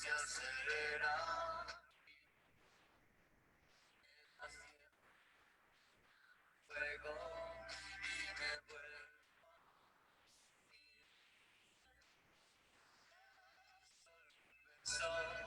se acelera. Fuego y me vuelve sol.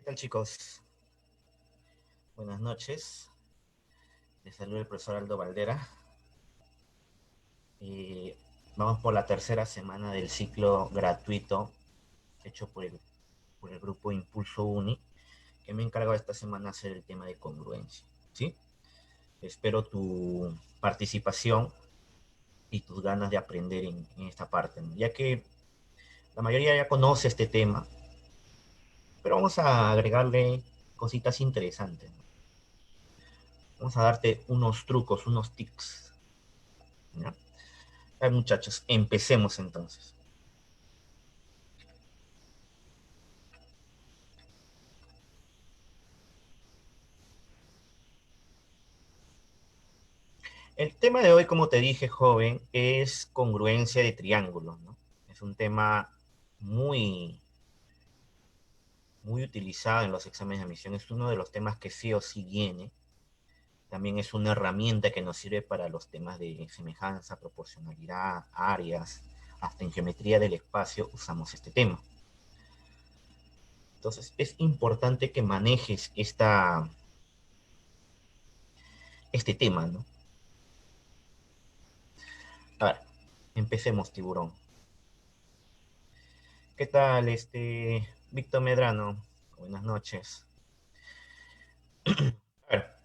tal, chicos? Buenas noches. Les saluda el profesor Aldo Valdera. Eh, Vamos por la tercera semana del ciclo gratuito hecho por el grupo Impulso Uni, que me he encargado esta semana hacer el tema de congruencia. ¿Sí? Espero tu participación y tus ganas de aprender en esta parte, ¿no? Ya que la mayoría ya conoce este tema, pero vamos a agregarle cositas interesantes, ¿no? Vamos a darte unos trucos, unos tips, ¿no? Muchachos, empecemos entonces. El tema de hoy, como te dije, joven, es congruencia de triángulos, ¿no? Es un tema muy, muy utilizado en los exámenes de admisión. Es uno de los temas que sí o sí viene. También es una herramienta que nos sirve para los temas de semejanza, proporcionalidad, áreas, hasta en geometría del espacio usamos este tema. Entonces, es importante que manejes este tema, ¿no? A ver, empecemos, tiburón. ¿Qué tal, Víctor Medrano? Buenas noches. A ver,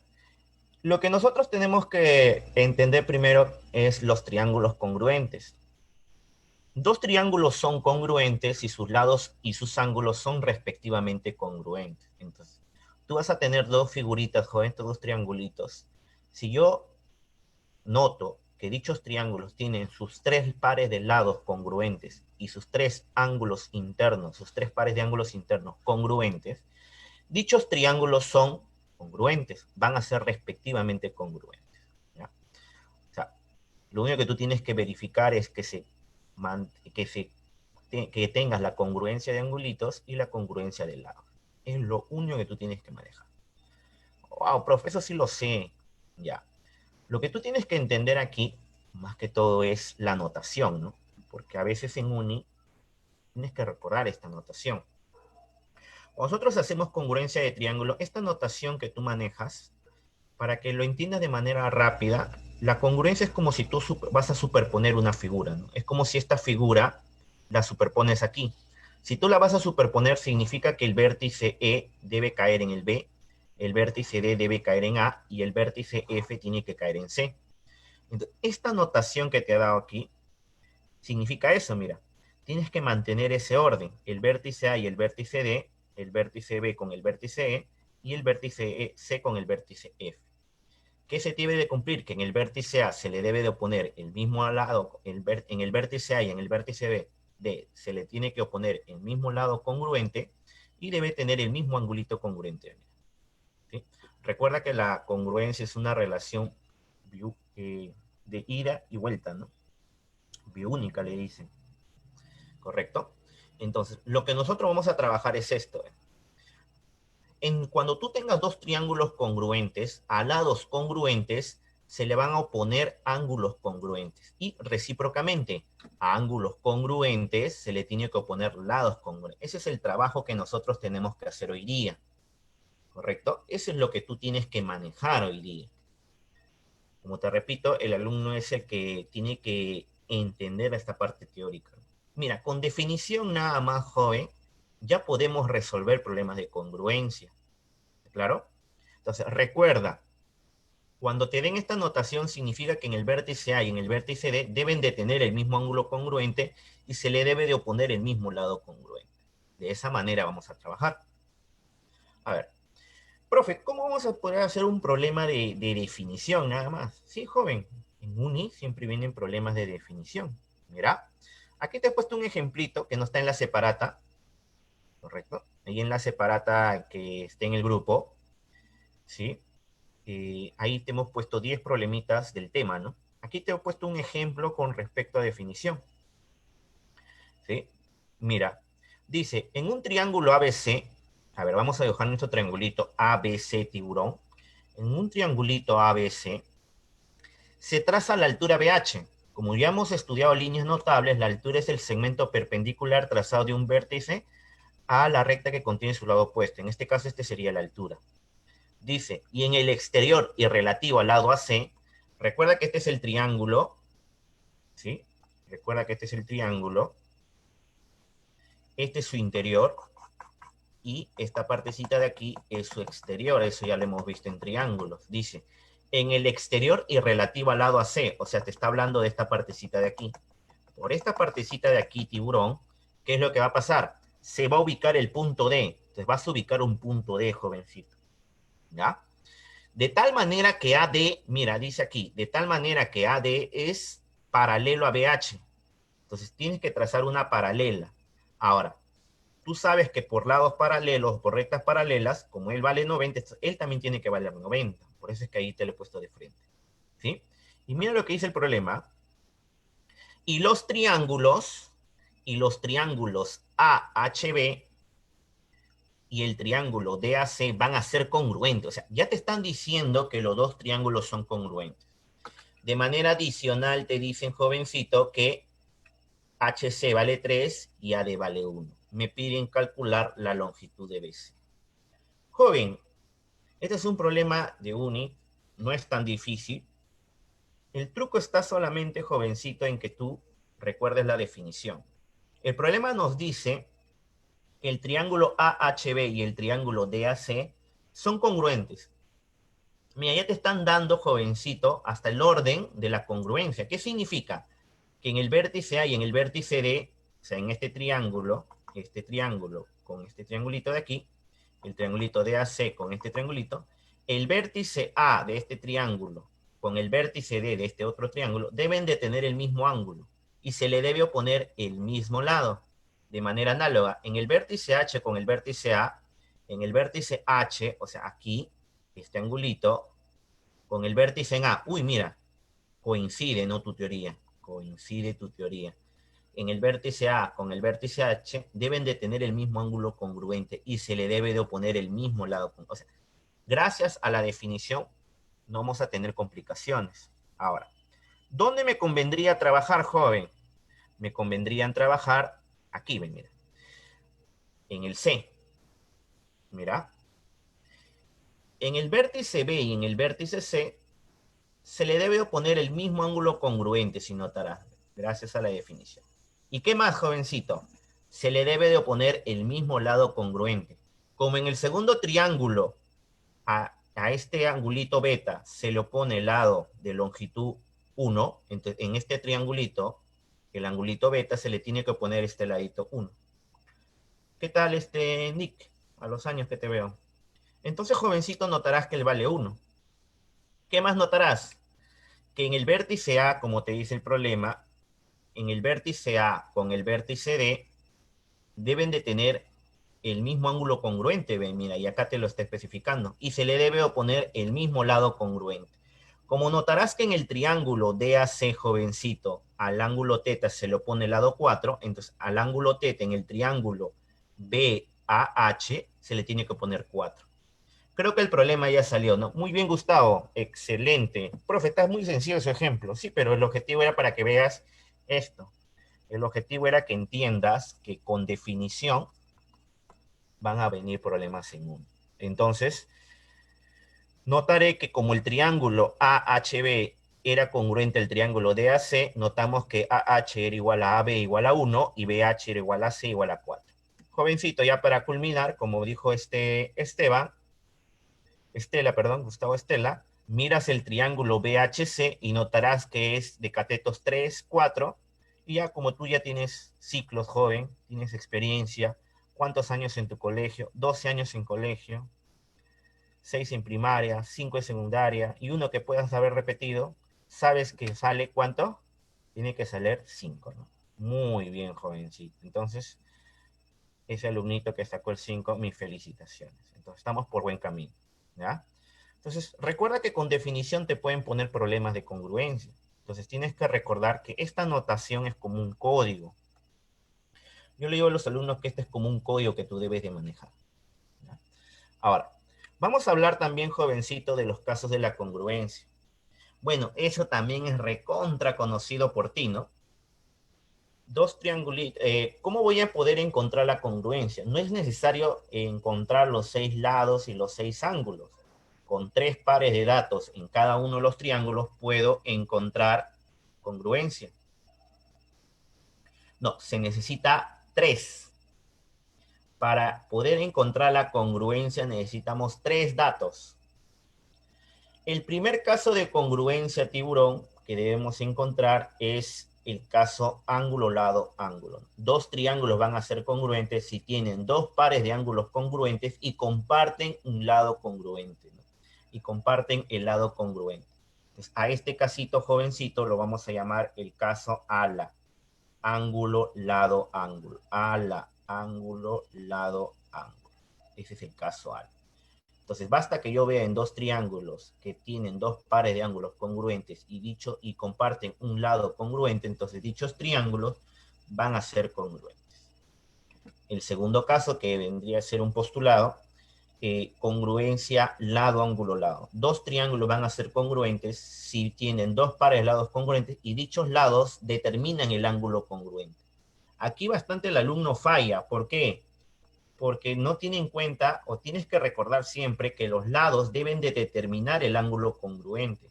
lo que nosotros tenemos que entender primero es los triángulos congruentes. Dos triángulos son congruentes si sus lados y sus ángulos son respectivamente congruentes. Entonces, tú vas a tener dos figuritas, joven, dos triangulitos. Si yo noto que dichos triángulos tienen sus tres pares de lados congruentes y sus tres ángulos internos, sus tres pares de ángulos internos congruentes, dichos triángulos son congruentes, van a ser respectivamente congruentes, ¿ya? O sea, lo único que tú tienes que verificar es que, se, que tengas la congruencia de angulitos y la congruencia de lados. Es lo único que tú tienes que manejar. Wow, profe, eso sí lo sé. Ya. Lo que tú tienes que entender aquí, más que todo, es la notación, ¿no? Porque a veces en uni tienes que recordar esta notación. Nosotros hacemos congruencia de triángulo. Esta notación que tú manejas, para que lo entiendas de manera rápida, la congruencia es como si tú vas a superponer una figura, ¿no? Es como si esta figura la superpones aquí. Si tú la vas a superponer, significa que el vértice E debe caer en el B, el vértice D debe caer en A y el vértice F tiene que caer en C. Entonces, esta notación que te he dado aquí significa eso, mira. Tienes que mantener ese orden, el vértice A y el vértice D, el vértice B con el vértice E y el vértice C con el vértice F. ¿Qué se debe de cumplir? Que en el vértice A se le debe de oponer el mismo lado, en el vértice A y en el vértice B se le tiene que oponer el mismo lado congruente y debe tener el mismo angulito congruente. ¿Sí? Recuerda que la congruencia es una relación de ida y vuelta, ¿no? Biúnica le dicen, ¿correcto? Entonces, lo que nosotros vamos a trabajar es esto. Cuando tú tengas dos triángulos congruentes, a lados congruentes, se le van a oponer ángulos congruentes. Y recíprocamente, a ángulos congruentes se le tiene que oponer lados congruentes. Ese es el trabajo que nosotros tenemos que hacer hoy día, ¿correcto? Eso es lo que tú tienes que manejar hoy día. Como te repito, el alumno es el que tiene que entender esta parte teórica. Mira, con definición nada más, joven, ya podemos resolver problemas de congruencia. ¿Claro? Entonces, recuerda, cuando te den esta notación significa que en el vértice A y en el vértice D deben de tener el mismo ángulo congruente y se le debe de oponer el mismo lado congruente. De esa manera vamos a trabajar. A ver, profe, ¿cómo vamos a poder hacer un problema de definición nada más? Sí, joven, en Uni siempre vienen problemas de definición. Mira, aquí te he puesto un ejemplito que no está en la separata, ¿correcto? Ahí en la separata que esté en el grupo, ¿sí? Ahí te hemos puesto 10 problemitas del tema, ¿no? Aquí te he puesto un ejemplo con respecto a definición, ¿sí? Mira, dice, en un triángulo ABC, a ver, vamos a dibujar nuestro triangulito ABC tiburón. En un triangulito ABC se traza la altura BH. Como ya hemos estudiado líneas notables, la altura es el segmento perpendicular trazado de un vértice a la recta que contiene su lado opuesto. En este caso, este sería la altura. Dice, y en el exterior y relativo al lado AC, recuerda que este es el triángulo, ¿sí? Recuerda que este es el triángulo, este es su interior, y esta partecita de aquí es su exterior, eso ya lo hemos visto en triángulos. Dice, en el exterior y relativo al lado AC, o sea, te está hablando de esta partecita de aquí. Por esta partecita de aquí, tiburón, ¿qué es lo que va a pasar? Se va a ubicar el punto D. Entonces vas a ubicar un punto D, jovencito. ¿Ya? De tal manera que AD, mira, dice aquí, de tal manera que AD es paralelo a BH. Entonces tienes que trazar una paralela. Ahora, tú sabes que por lados paralelos, por rectas paralelas, como él vale 90, él también tiene que valer 90. Por eso es que ahí te lo he puesto de frente. ¿Sí? Y mira lo que dice el problema. Y los triángulos AHB y el triángulo DAC van a ser congruentes. O sea, ya te están diciendo que los dos triángulos son congruentes. De manera adicional te dicen, jovencito, que HC vale 3 y AD vale 1. Me piden calcular la longitud de BC. Joven, este es un problema de UNI, no es tan difícil. El truco está solamente, jovencito, en que tú recuerdes la definición. El problema nos dice que el triángulo AHB y el triángulo DAC son congruentes. Mira, ya te están dando, jovencito, hasta el orden de la congruencia. ¿Qué significa? Que en el vértice A y en el vértice D, o sea, en este triángulo con este triangulito de aquí, el triangulito DAC con este triangulito, el vértice A de este triángulo con el vértice D de este otro triángulo deben de tener el mismo ángulo y se le debe oponer el mismo lado. De manera análoga, en el vértice H con el vértice A, en el vértice H, o sea, aquí, este angulito, con el vértice en A, uy, mira, coincide, ¿no? Tu teoría, coincide tu teoría. En el vértice A con el vértice H deben de tener el mismo ángulo congruente y se le debe de oponer el mismo lado. O sea, gracias a la definición no vamos a tener complicaciones. Ahora, ¿dónde me convendría trabajar, joven? Me convendrían trabajar aquí, ven, mira, en el C. Mira, en el vértice B y en el vértice C se le debe oponer el mismo ángulo congruente, si notarás, gracias a la definición. ¿Y qué más, jovencito? Se le debe de oponer el mismo lado congruente. Como en el segundo triángulo a este angulito beta se le opone el lado de longitud 1, entonces en este triangulito, el angulito beta se le tiene que poner este ladito 1. ¿Qué tal Nick? A los años que te veo. Entonces, jovencito, notarás que él vale 1. ¿Qué más notarás? Que en el vértice A, como te dice el problema, en el vértice A con el vértice D deben de tener el mismo ángulo congruente, ven, mira, y acá te lo está especificando, y se le debe oponer el mismo lado congruente. Como notarás que en el triángulo DAC, jovencito, al ángulo teta se le opone el lado 4, entonces al ángulo teta en el triángulo BAH se le tiene que poner 4. Creo que el problema ya salió, ¿no? Muy bien, Gustavo. Excelente. Profe, está muy sencillo su ejemplo. Sí, pero el objetivo era para que veas esto. El objetivo era que entiendas que con definición van a venir problemas en uno. Entonces, notaré que como el triángulo AHB era congruente al triángulo DAC, notamos que AH era igual a AB igual a 1 y BH era igual a C igual a 4. Jovencito, ya para culminar, como dijo Gustavo Estela, miras el triángulo BHC y notarás que es de catetos 3, 4, y ya como tú ya tienes ciclos, joven, tienes experiencia, ¿cuántos años en tu colegio? 12 años en colegio, 6 en primaria, 5 en secundaria, y uno que puedas haber repetido, sabes que sale ¿cuánto? Tiene que salir 5, ¿no? Muy bien, jovencito. Entonces, ese alumnito que sacó el 5, mis felicitaciones. Entonces, estamos por buen camino, ¿ya? Entonces, recuerda que con definición te pueden poner problemas de congruencia. Entonces, tienes que recordar que esta notación es como un código. Yo le digo a los alumnos que este es como un código que tú debes de manejar, ¿ya? Ahora, vamos a hablar también, jovencito, de los casos de la congruencia. Bueno, eso también es recontra conocido por ti, ¿no? Dos triangulitos. ¿Cómo voy a poder encontrar la congruencia? No es necesario encontrar los 6 lados y los 6 ángulos. Con 3 pares de datos en cada uno de los triángulos puedo encontrar congruencia. No, se necesita 3. Para poder encontrar la congruencia necesitamos 3 datos. El primer caso de congruencia tiburón que debemos encontrar es el caso ángulo, lado, ángulo. Dos triángulos van a ser congruentes si tienen 2 pares de ángulos congruentes y comparten un lado congruente, ¿no? Y comparten el lado congruente. Entonces, a este casito jovencito lo vamos a llamar el caso ala. Ángulo, lado, ángulo. Ala, ángulo, lado, ángulo. Ese es el caso ala. Entonces, basta que yo vea en dos triángulos que tienen 2 pares de ángulos congruentes y comparten un lado congruente, entonces dichos triángulos van a ser congruentes. El segundo caso, que vendría a ser un postulado, congruencia lado, ángulo, lado. Dos triángulos van a ser congruentes si tienen 2 pares de lados congruentes y dichos lados determinan el ángulo congruente. Aquí bastante el alumno falla. ¿Por qué? Porque no tiene en cuenta o tienes que recordar siempre que los lados deben de determinar el ángulo congruente.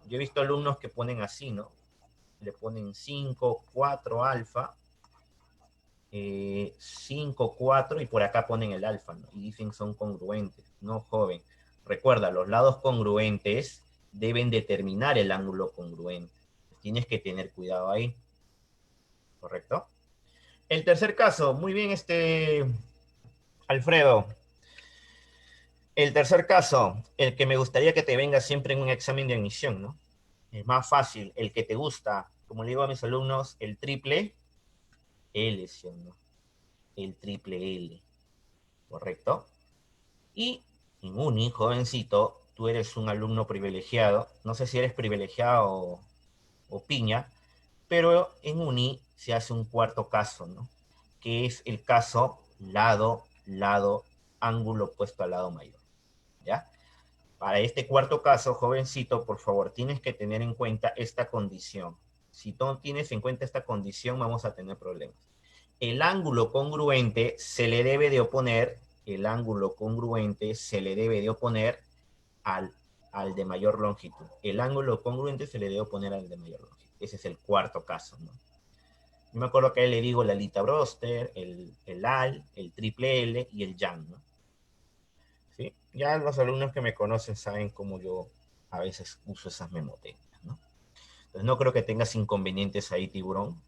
Yo he visto alumnos que ponen así, ¿no? Le ponen 5, 4 alfa, 5, 4 y por acá ponen el alfa, ¿no? Y dicen son congruentes. No, joven. Recuerda, los lados congruentes deben determinar el ángulo congruente. Tienes que tener cuidado ahí. ¿Correcto? El tercer caso, muy bien, Alfredo. El tercer caso, el que me gustaría que te venga siempre en un examen de admisión, ¿no? Es más fácil, el que te gusta, como le digo a mis alumnos, el triple L, ¿sí o no? El triple L, ¿correcto? Y en uni, jovencito, tú eres un alumno privilegiado, no sé si eres privilegiado o piña, pero en uni se hace un cuarto caso, ¿no? Que es el caso lado, lado, ángulo opuesto al lado mayor, ¿ya? Para este cuarto caso, jovencito, por favor, tienes que tener en cuenta esta condición. Si no tienes en cuenta esta condición, vamos a tener problemas. El ángulo congruente se le debe de oponer, el ángulo congruente se le debe de oponer al, al de mayor longitud. El ángulo congruente se le debe oponer al de mayor longitud. Ese es el cuarto caso, ¿no? Yo me acuerdo que a él le digo la Alita Broster, el AL, el triple L y el YAN, ¿no? ¿Sí? Ya los alumnos que me conocen saben cómo yo a veces uso esas memotecas, ¿no? Entonces no creo que tengas inconvenientes ahí, tiburón.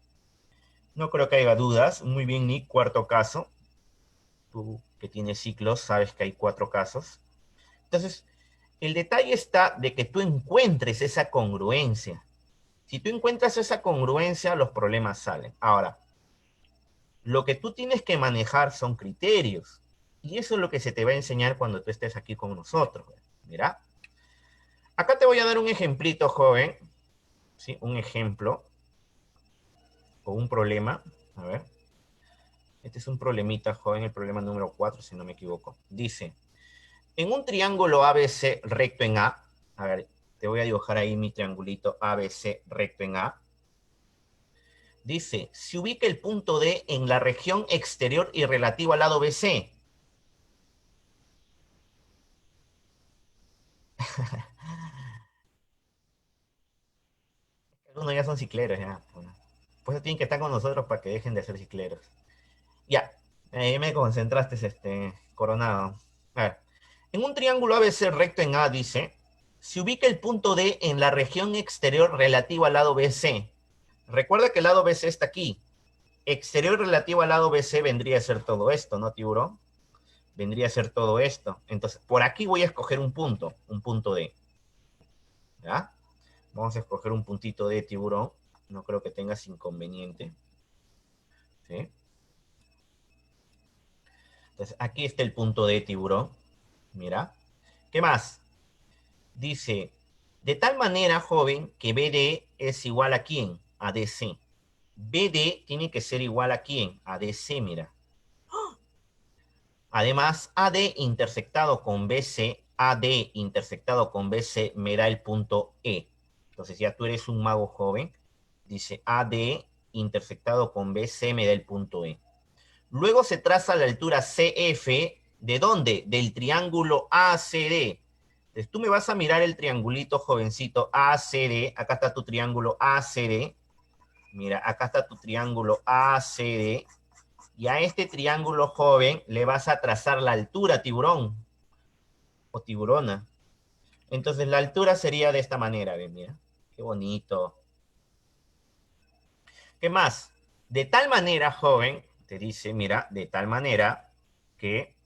No creo que haya dudas. Muy bien, Nick, cuarto caso. Tú que tienes ciclos sabes que hay 4 casos. Entonces, el detalle está de que tú encuentres esa congruencia. Si tú encuentras esa congruencia, los problemas salen. Ahora, lo que tú tienes que manejar son criterios. Y eso es lo que se te va a enseñar cuando tú estés aquí con nosotros. Mira, acá te voy a dar un ejemplito, joven. ¿Sí? Un ejemplo o un problema. A ver. Este es un problemita, joven, el problema número 4, si no me equivoco. Dice, en un triángulo ABC recto en A ver, te voy a dibujar ahí mi triangulito ABC recto en A. Dice, se ubica el punto D en la región exterior y relativo al lado BC. Algunos ya son cicleros, ya. Bueno, pues tienen que estar con nosotros para que dejen de ser cicleros. Ya, me concentraste, Coronado. A ver, en un triángulo ABC recto en A, dice, se ubica el punto D en la región exterior relativo al lado BC. Recuerda que el lado BC está aquí. Exterior relativo al lado BC vendría a ser todo esto, ¿no, tiburón? Vendría a ser todo esto. Entonces, por aquí voy a escoger un punto D. ¿Ya? Vamos a escoger un puntito D, tiburón. No creo que tengas inconveniente. ¿Sí? Entonces, aquí está el punto D, tiburón. Mira. ¿Qué más? Dice, de tal manera, joven, que BD es igual a quién? A DC. BD tiene que ser igual a quién? A DC, mira. Además, AD intersectado con BC, AD intersectado con BC me da el punto E. Entonces ya tú eres un mago joven. Dice AD intersectado con BC me da el punto E. Luego se traza la altura CF, ¿de dónde? Del triángulo ACD. Entonces tú me vas a mirar el triangulito jovencito ACD, acá está tu triángulo ACD, mira, acá está tu triángulo ACD, y a este triángulo joven le vas a trazar la altura, tiburón, o tiburona. Entonces la altura sería de esta manera, ¿ven? Mira, qué bonito. ¿Qué más? De tal manera, joven, te dice, mira, de tal manera que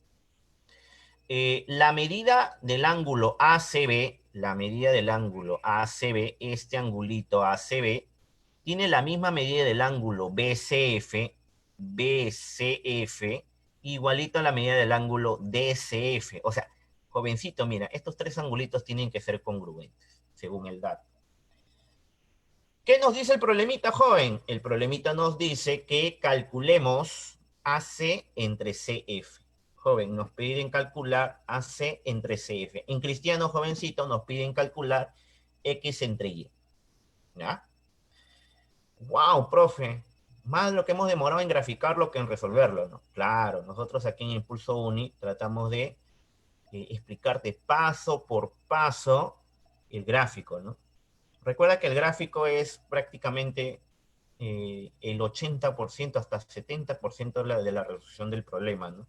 la medida del ángulo ACB, la medida del ángulo ACB, este angulito ACB, tiene la misma medida del ángulo BCF, igualito a la medida del ángulo DCF. O sea, jovencito, mira, estos tres angulitos tienen que ser congruentes, según el dato. ¿Qué nos dice el problemita, joven? El problemita nos dice que calculemos AC entre CF. Joven, nos piden calcular AC entre CF. En cristiano, jovencito, nos piden calcular X entre Y. ¿Ya? ¡Wow, profe! Más lo que hemos demorado en graficarlo que en resolverlo, ¿no? Claro, nosotros aquí en Impulso Uni tratamos de explicarte paso por paso el gráfico, ¿no? Recuerda que el gráfico es prácticamente el 80% hasta 70% de la resolución del problema, ¿no?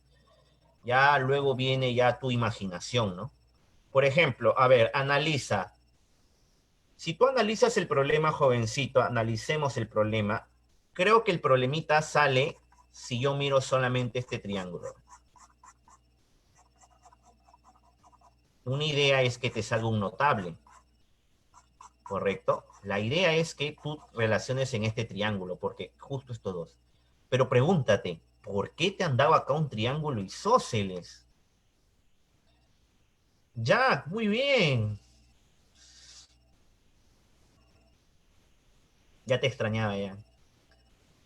Ya luego viene ya tu imaginación, ¿no? Por ejemplo, a ver, analiza. Si tú analizas el problema, jovencito, analicemos el problema, creo que el problemita sale si yo miro solamente este triángulo. Una idea es que te salga un notable, ¿correcto? La idea es que tú relaciones en este triángulo, porque justo estos dos. Pero pregúntate, ¿por qué te han dado acá un triángulo isósceles? Jack, muy bien. Ya te extrañaba ya.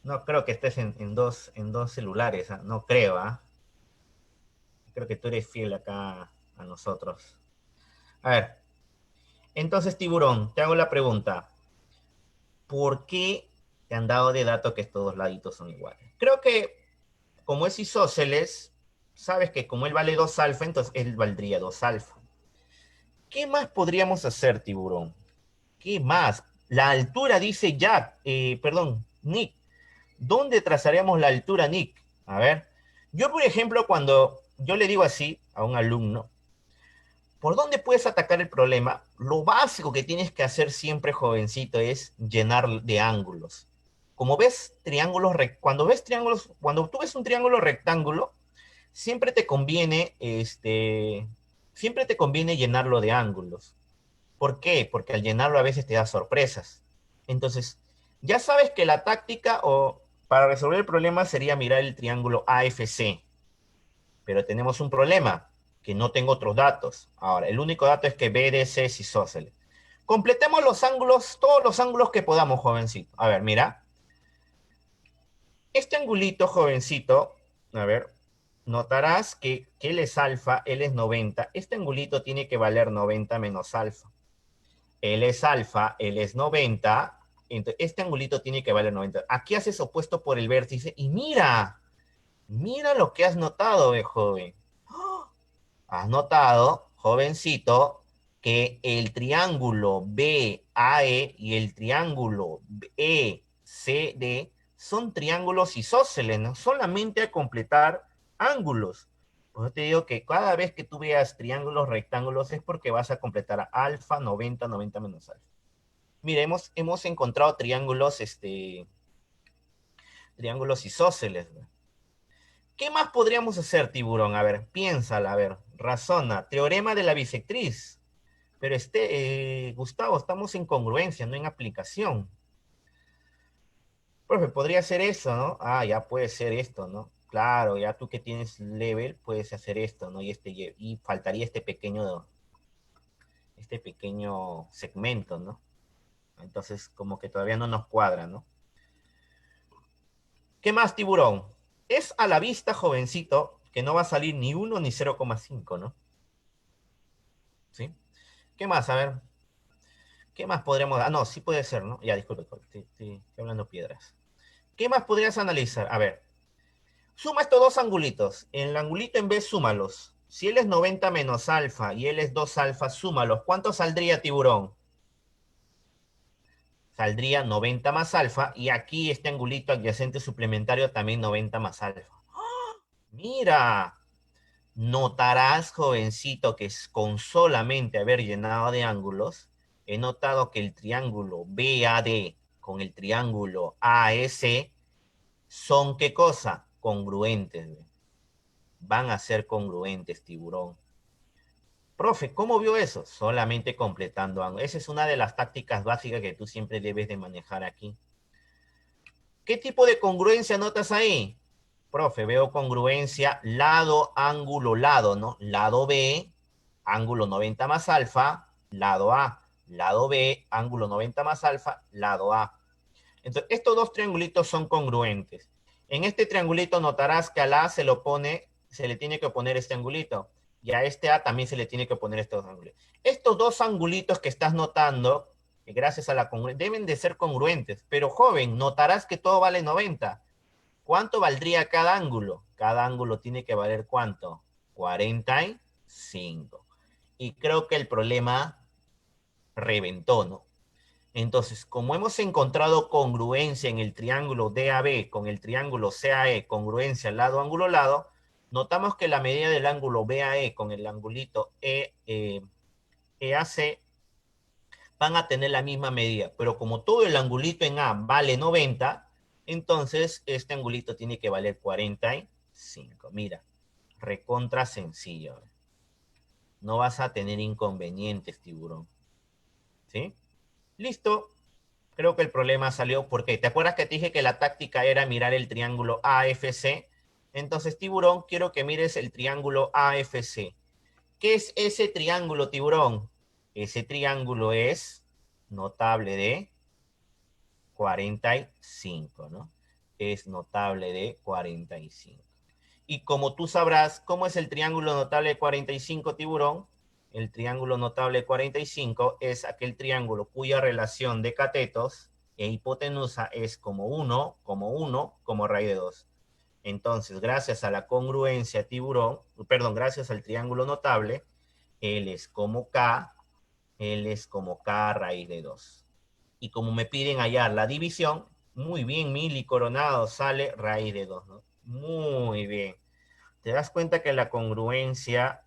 No creo que estés en dos celulares, ¿ah? No creo, ¿ah? Creo que tú eres fiel acá a nosotros. A ver, entonces, tiburón, te hago la pregunta. ¿Por qué te han dado de dato que estos dos laditos son iguales? Creo que como es isósceles, sabes que como él vale 2 alfa, entonces él valdría 2 alfa. ¿Qué más podríamos hacer, tiburón? ¿Qué más? La altura dice Jack, perdón, Nick. ¿Dónde trazaremos la altura, Nick? A ver, yo por ejemplo, cuando yo le digo así a un alumno, ¿por dónde puedes atacar el problema? Lo básico que tienes que hacer siempre, jovencito, es llenar de ángulos. Como ves triángulos, cuando tú ves un triángulo rectángulo, siempre te conviene, siempre te conviene llenarlo de ángulos. ¿Por qué? Porque al llenarlo a veces te da sorpresas. Entonces, ya sabes que la táctica o para resolver el problema sería mirar el triángulo AFC. Pero tenemos un problema, que no tengo otros datos. Ahora, el único dato es que BDC es isósceles. Completemos los ángulos, todos los ángulos que podamos, jovencito. A ver, mira. Este angulito, jovencito, a ver, notarás que él es alfa, él es 90. Este angulito tiene que valer 90 menos alfa. Él es alfa, él es 90. Entonces, este angulito tiene que valer 90. Aquí haces opuesto por el vértice y mira, mira lo que has notado, joven. Has notado, jovencito, que el triángulo BAE y el triángulo ECD son triángulos isósceles, ¿no? Solamente a completar ángulos. Por eso te digo que cada vez que tú veas triángulos rectángulos es porque vas a completar alfa 90, 90 menos alfa. Mira, hemos encontrado triángulos, triángulos isósceles, ¿no? ¿Qué más podríamos hacer, tiburón? A ver, piénsala, a ver, razona. Teorema de la bisectriz. Pero Gustavo, estamos en congruencia, no en aplicación. Profe, podría ser eso, ¿no? Ah, ya puede ser esto, ¿no? Claro, ya tú que tienes level puedes hacer esto, ¿no? Y faltaría este pequeño segmento, ¿no? Entonces, como que todavía no nos cuadra, ¿no? ¿Qué más, tiburón? Es a la vista, jovencito, que no va a salir ni 1 ni 0,5, ¿no? ¿Sí? ¿Qué más? A ver, ¿qué más podríamos? Ah, no, sí puede ser, ¿no? Ya, disculpe, estoy hablando piedras. ¿Qué más podrías analizar? A ver, suma estos dos angulitos. El angulito en B, súmalos. Si él es 90 menos alfa y él es 2 alfa, súmalos. ¿Cuánto saldría, tiburón? Saldría 90 más alfa y aquí este angulito adyacente suplementario también 90 más alfa. Mira, notarás, jovencito, que con solamente haber llenado de ángulos, he notado que el triángulo BAD con el triángulo AS son, ¿qué cosa? Congruentes. ¿Ve? Van a ser congruentes, tiburón. Profe, ¿cómo vio eso? Solamente completando ángulos. Esa es una de las tácticas básicas que tú siempre debes de manejar aquí. ¿Qué tipo de congruencia notas ahí? Profe, veo congruencia lado, ángulo, lado, ¿no? Lado B, ángulo 90 más alfa, lado A. Lado B, ángulo 90 más alfa, lado A. Entonces, estos dos triangulitos son congruentes. En este triangulito notarás que al A se le tiene que poner este angulito. Y a este A también se le tiene que poner estos angulitos. Estos dos angulitos que estás notando, que gracias a la congruencia, deben de ser congruentes. Pero joven, notarás que todo vale 90. ¿Cuánto valdría cada ángulo? Cada ángulo tiene que valer ¿cuánto? 45. Y creo que el problema reventó, ¿no? Entonces, como hemos encontrado congruencia en el triángulo DAB con el triángulo CAE, congruencia lado, ángulo, lado, notamos que la medida del ángulo BAE con el angulito EAC van a tener la misma medida, pero como todo el angulito en A vale 90, entonces este angulito tiene que valer 45. Mira, recontra sencillo. No vas a tener inconvenientes, tiburón. ¿Sí? Listo. Creo que el problema salió porque, ¿te acuerdas que te dije que la táctica era mirar el triángulo AFC? Entonces, tiburón, quiero que mires el triángulo AFC. ¿Qué es ese triángulo, tiburón? Ese triángulo es notable de 45, ¿no? Es notable de 45. Y como tú sabrás, ¿cómo es el triángulo notable de 45, tiburón? El triángulo notable de 45 es aquel triángulo cuya relación de catetos e hipotenusa es como 1, como raíz de 2. Entonces, gracias a la congruencia, tiburón, perdón, gracias al triángulo notable, él es como K, él es como K raíz de 2. Y como me piden hallar la división, muy bien, mili coronado, sale raíz de 2, ¿no? Muy bien. Te das cuenta que la congruencia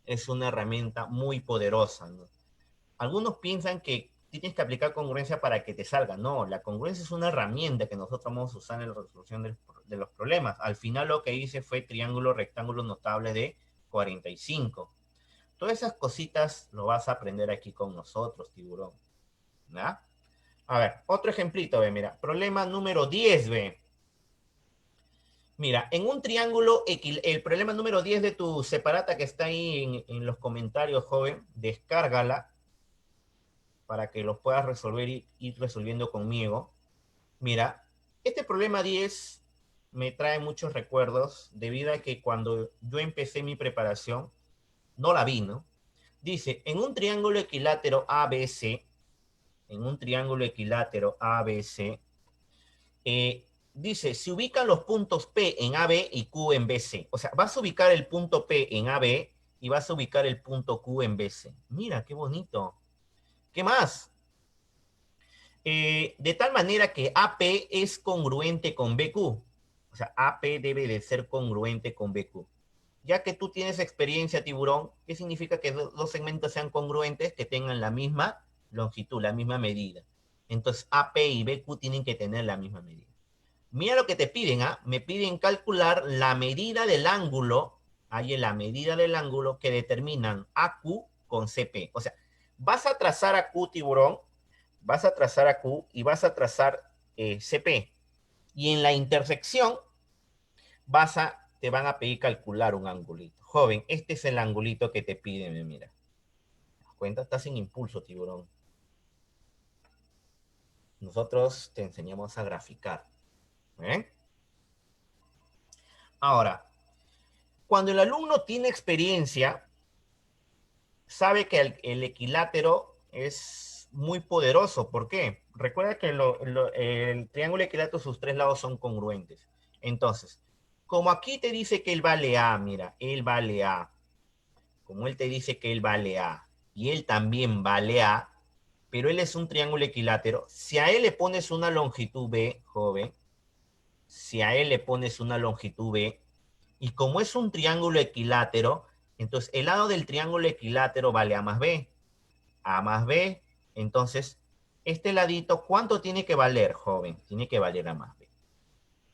es una herramienta muy poderosa, ¿no? Algunos piensan que tienes que aplicar congruencia para que te salga. No, la congruencia es una herramienta que nosotros vamos a usar en la resolución de los problemas. Al final lo que hice fue triángulo rectángulo notable de 45. Todas esas cositas lo vas a aprender aquí con nosotros, tiburón. ¿Ya? A ver, otro ejemplito, ve, mira. Problema número 10, ve. Mira, en un triángulo, el problema número 10 de tu separata que está ahí en los comentarios, joven, descárgala para que lo puedas resolver y ir resolviendo conmigo. Mira, este problema 10 me trae muchos recuerdos debido a que cuando yo empecé mi preparación, no la vi, ¿no? Dice, en un triángulo equilátero ABC, en un triángulo equilátero ABC, dice, se ubican los puntos P en AB y Q en BC. O sea, vas a ubicar el punto P en AB y vas a ubicar el punto Q en BC. Mira, qué bonito. ¿Qué más? De tal manera que AP es congruente con BQ. O sea, AP debe de ser congruente con BQ. Ya que tú tienes experiencia, tiburón, ¿qué significa que dos segmentos sean congruentes, que tengan la misma longitud, la misma medida? Entonces, AP y BQ tienen que tener la misma medida. Mira lo que te piden, ¿ah? Me piden calcular la medida del ángulo, ahí en la medida del ángulo que determinan AQ con CP. O sea, vas a trazar a Q, tiburón, vas a trazar a Q y vas a trazar CP. Y en la intersección te van a pedir calcular un angulito. Joven, este es el angulito que te piden, mira. ¿Te das cuenta? Estás en impulso, tiburón. Nosotros te enseñamos a graficar. ¿Eh? Ahora, cuando el alumno tiene experiencia, sabe que el equilátero es es muy poderoso. ¿Por qué? Recuerda que el triángulo equilátero, sus tres lados son congruentes. Entonces, como aquí te dice que él vale A, mira, él vale A. Como él te dice que él vale A y él también vale A, pero él es un triángulo equilátero, si a él le pones una longitud B, joven, si a él le pones una longitud B, y como es un triángulo equilátero, entonces el lado del triángulo equilátero vale A más B. A más B, entonces, este ladito, ¿cuánto tiene que valer, joven? Tiene que valer A más B.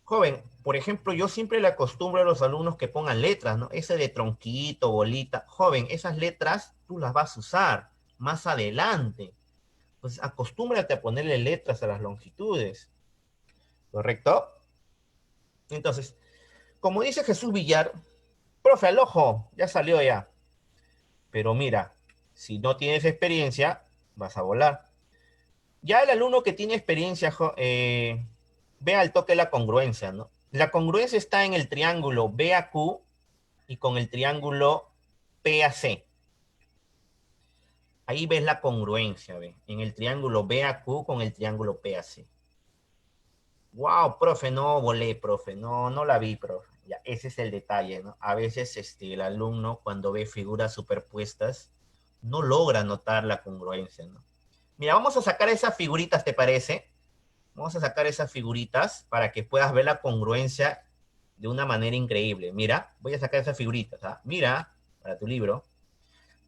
Joven, por ejemplo, yo siempre le acostumbro a los alumnos que pongan letras, ¿no? Ese de tronquito, bolita. Joven, esas letras tú las vas a usar más adelante. Pues acostúmbrate a ponerle letras a las longitudes. ¿Correcto? Entonces, como dice Jesús Villar, profe, al ojo, ya salió ya. Pero mira, si no tienes experiencia, vas a volar. Ya el alumno que tiene experiencia ve al toque la congruencia, ¿no? La congruencia está en el triángulo BAQ y con el triángulo PAC. Ahí ves la congruencia, ¿ves? En el triángulo BAQ con el triángulo PAC. Wow, profe, no volé, profe, no la vi, profe. Ya, ese es el detalle, ¿no? A veces el alumno cuando ve figuras superpuestas no logra notar la congruencia, ¿no? Mira, vamos a sacar esas figuritas, ¿te parece? Vamos a sacar esas figuritas para que puedas ver la congruencia de una manera increíble. Mira, voy a sacar esas figuritas, ¿ah? Mira, para tu libro.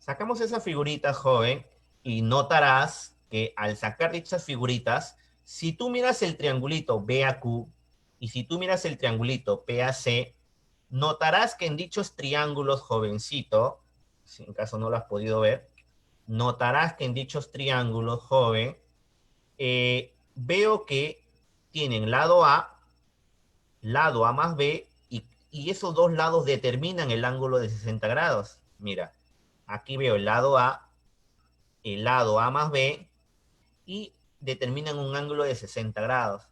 Sacamos esas figuritas, joven, y notarás que al sacar dichas figuritas, si tú miras el triangulito BAQ y si tú miras el triangulito PAC, notarás que en dichos triángulos, jovencito, si en caso no lo has podido ver, notarás que en dichos triángulos, joven, veo que tienen lado A más B, y esos dos lados determinan el ángulo de 60 grados. Mira, aquí veo el lado A más B, y determinan un ángulo de 60 grados.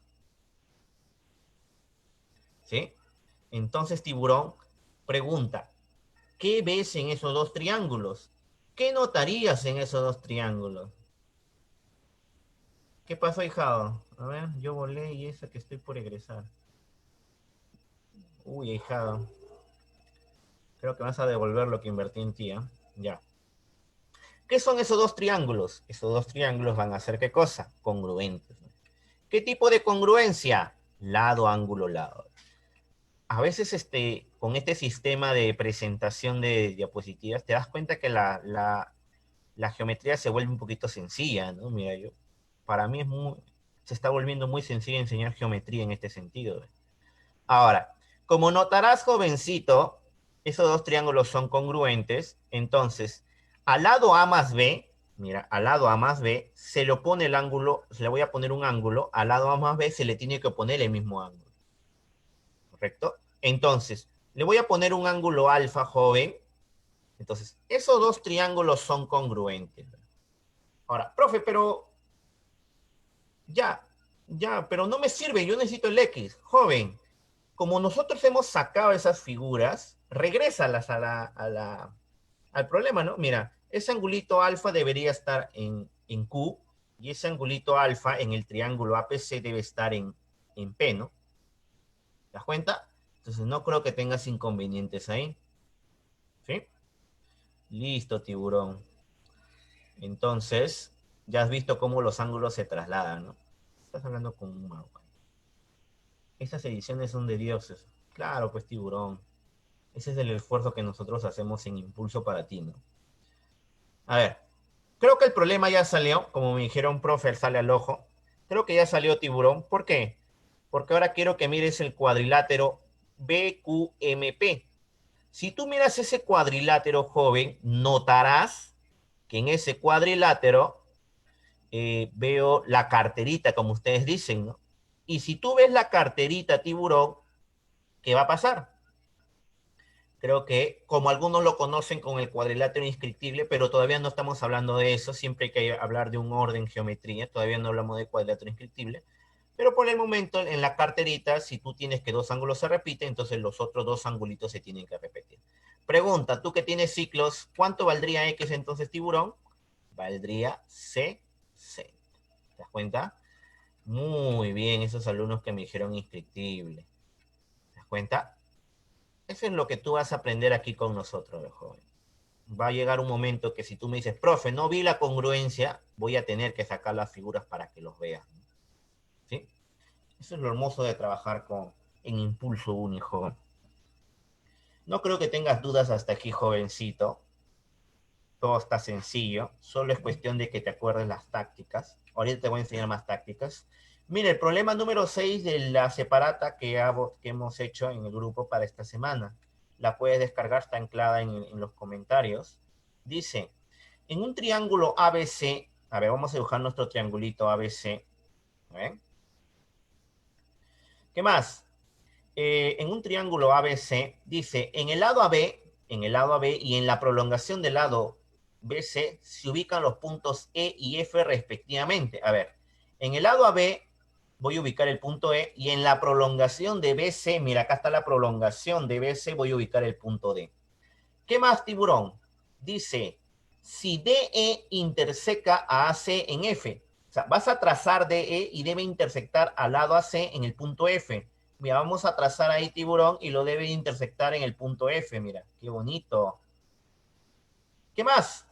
¿Sí? Entonces, tiburón pregunta, ¿qué ves en esos dos triángulos? ¿Qué notarías en esos dos triángulos? ¿Qué pasó, hijado? A ver, yo volé y esa que estoy por egresar. Uy, hijado. Creo que vas a devolver lo que invertí en ti, ¿eh? Ya. ¿Qué son esos dos triángulos? Esos dos triángulos van a ser ¿qué cosa? Congruentes. ¿Qué tipo de congruencia? Lado, ángulo, lado. A veces con este sistema de presentación de diapositivas te das cuenta que la geometría se vuelve un poquito sencilla, ¿no? Mira, para mí se está volviendo muy sencillo enseñar geometría en este sentido. Ahora, como notarás, jovencito, esos dos triángulos son congruentes, entonces, al lado A más B, mira, al lado A más B, se le pone el ángulo, se le voy a poner un ángulo, al lado A más B se le tiene que poner el mismo ángulo, ¿correcto? Entonces, le voy a poner un ángulo alfa, joven. Entonces, esos dos triángulos son congruentes. Ahora, profe, pero ya, pero no me sirve, yo necesito el X, joven. Como nosotros hemos sacado esas figuras, regrésalas al problema, ¿no? Mira, ese angulito alfa debería estar en Q y ese angulito alfa en el triángulo APC debe estar en P, ¿no? ¿Te das cuenta? Entonces no creo que tengas inconvenientes ahí. ¿Sí? Listo, tiburón. Entonces, ya has visto cómo los ángulos se trasladan, ¿no? Estás hablando con un mago. Estas ediciones son de dioses. Claro, pues tiburón. Ese es el esfuerzo que nosotros hacemos en Impulso para ti, ¿no? A ver, creo que el problema ya salió, como me dijeron, profe, sale al ojo. Creo que ya salió, tiburón. ¿Por qué? Porque ahora quiero que mires el cuadrilátero BQMP. Si tú miras ese cuadrilátero, joven, notarás que en ese cuadrilátero veo la carterita, como ustedes dicen, ¿no? Y si tú ves la carterita, tiburón, ¿qué va a pasar? Creo que, como algunos lo conocen con el cuadrilátero inscriptible, pero todavía no estamos hablando de eso, siempre hay que hablar de un orden, geometría, todavía no hablamos de cuadrilátero inscriptible, pero por el momento en la carterita, si tú tienes que dos ángulos se repiten, entonces los otros dos angulitos se tienen que repetir. Pregunta, tú que tienes ciclos, ¿cuánto valdría X entonces, tiburón? Valdría C C. ¿Te das cuenta? Muy bien, esos alumnos que me dijeron inscriptible. ¿Te das cuenta? Eso es lo que tú vas a aprender aquí con nosotros, joven. Va a llegar un momento que si tú me dices, profe, no vi la congruencia, voy a tener que sacar las figuras para que los veas, ¿no? ¿Sí? Eso es lo hermoso de trabajar en Impulso Único. No creo que tengas dudas hasta aquí, jovencito. Todo está sencillo. Solo es cuestión de que te acuerdes las tácticas. Ahorita te voy a enseñar más tácticas. Mira, el problema número 6 de la separata que hemos hecho en el grupo para esta semana. La puedes descargar, está anclada en los comentarios. Dice, en un triángulo ABC, a ver, vamos a dibujar nuestro triangulito ABC. ¿Eh? ¿Qué más? En un triángulo ABC, dice, en el lado AB y en la prolongación del lado BC se ubican los puntos E y F respectivamente. A ver, en el lado AB voy a ubicar el punto E y en la prolongación de BC, mira, acá está la prolongación de BC, voy a ubicar el punto D. ¿Qué más, tiburón? Dice, si DE intersecta a AC en F, o sea, vas a trazar DE y debe intersectar al lado AC en el punto F. Mira, vamos a trazar ahí, tiburón, y lo debe intersectar en el punto F. Mira, qué bonito. ¿Qué más?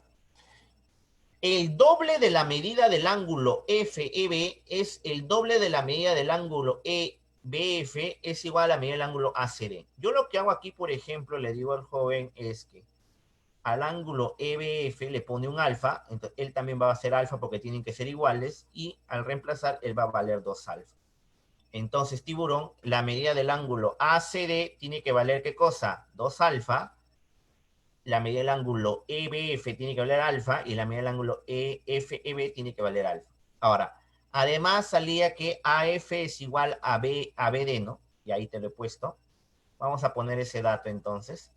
El doble de la medida del ángulo FEB es el doble de la medida del ángulo EBF es igual a la medida del ángulo ACD. Yo lo que hago aquí, por ejemplo, le digo al joven es que al ángulo EBF le pone un alfa, entonces él también va a ser alfa porque tienen que ser iguales, y al reemplazar él va a valer 2 alfa. Entonces, tiburón, la medida del ángulo ACD tiene que valer ¿qué cosa? 2 alfa, la medida del ángulo EBF tiene que valer alfa, y la medida del ángulo EFEB tiene que valer alfa. Ahora, además salía que AF es igual a BD, ¿no? Y ahí te lo he puesto. Vamos a poner ese dato entonces.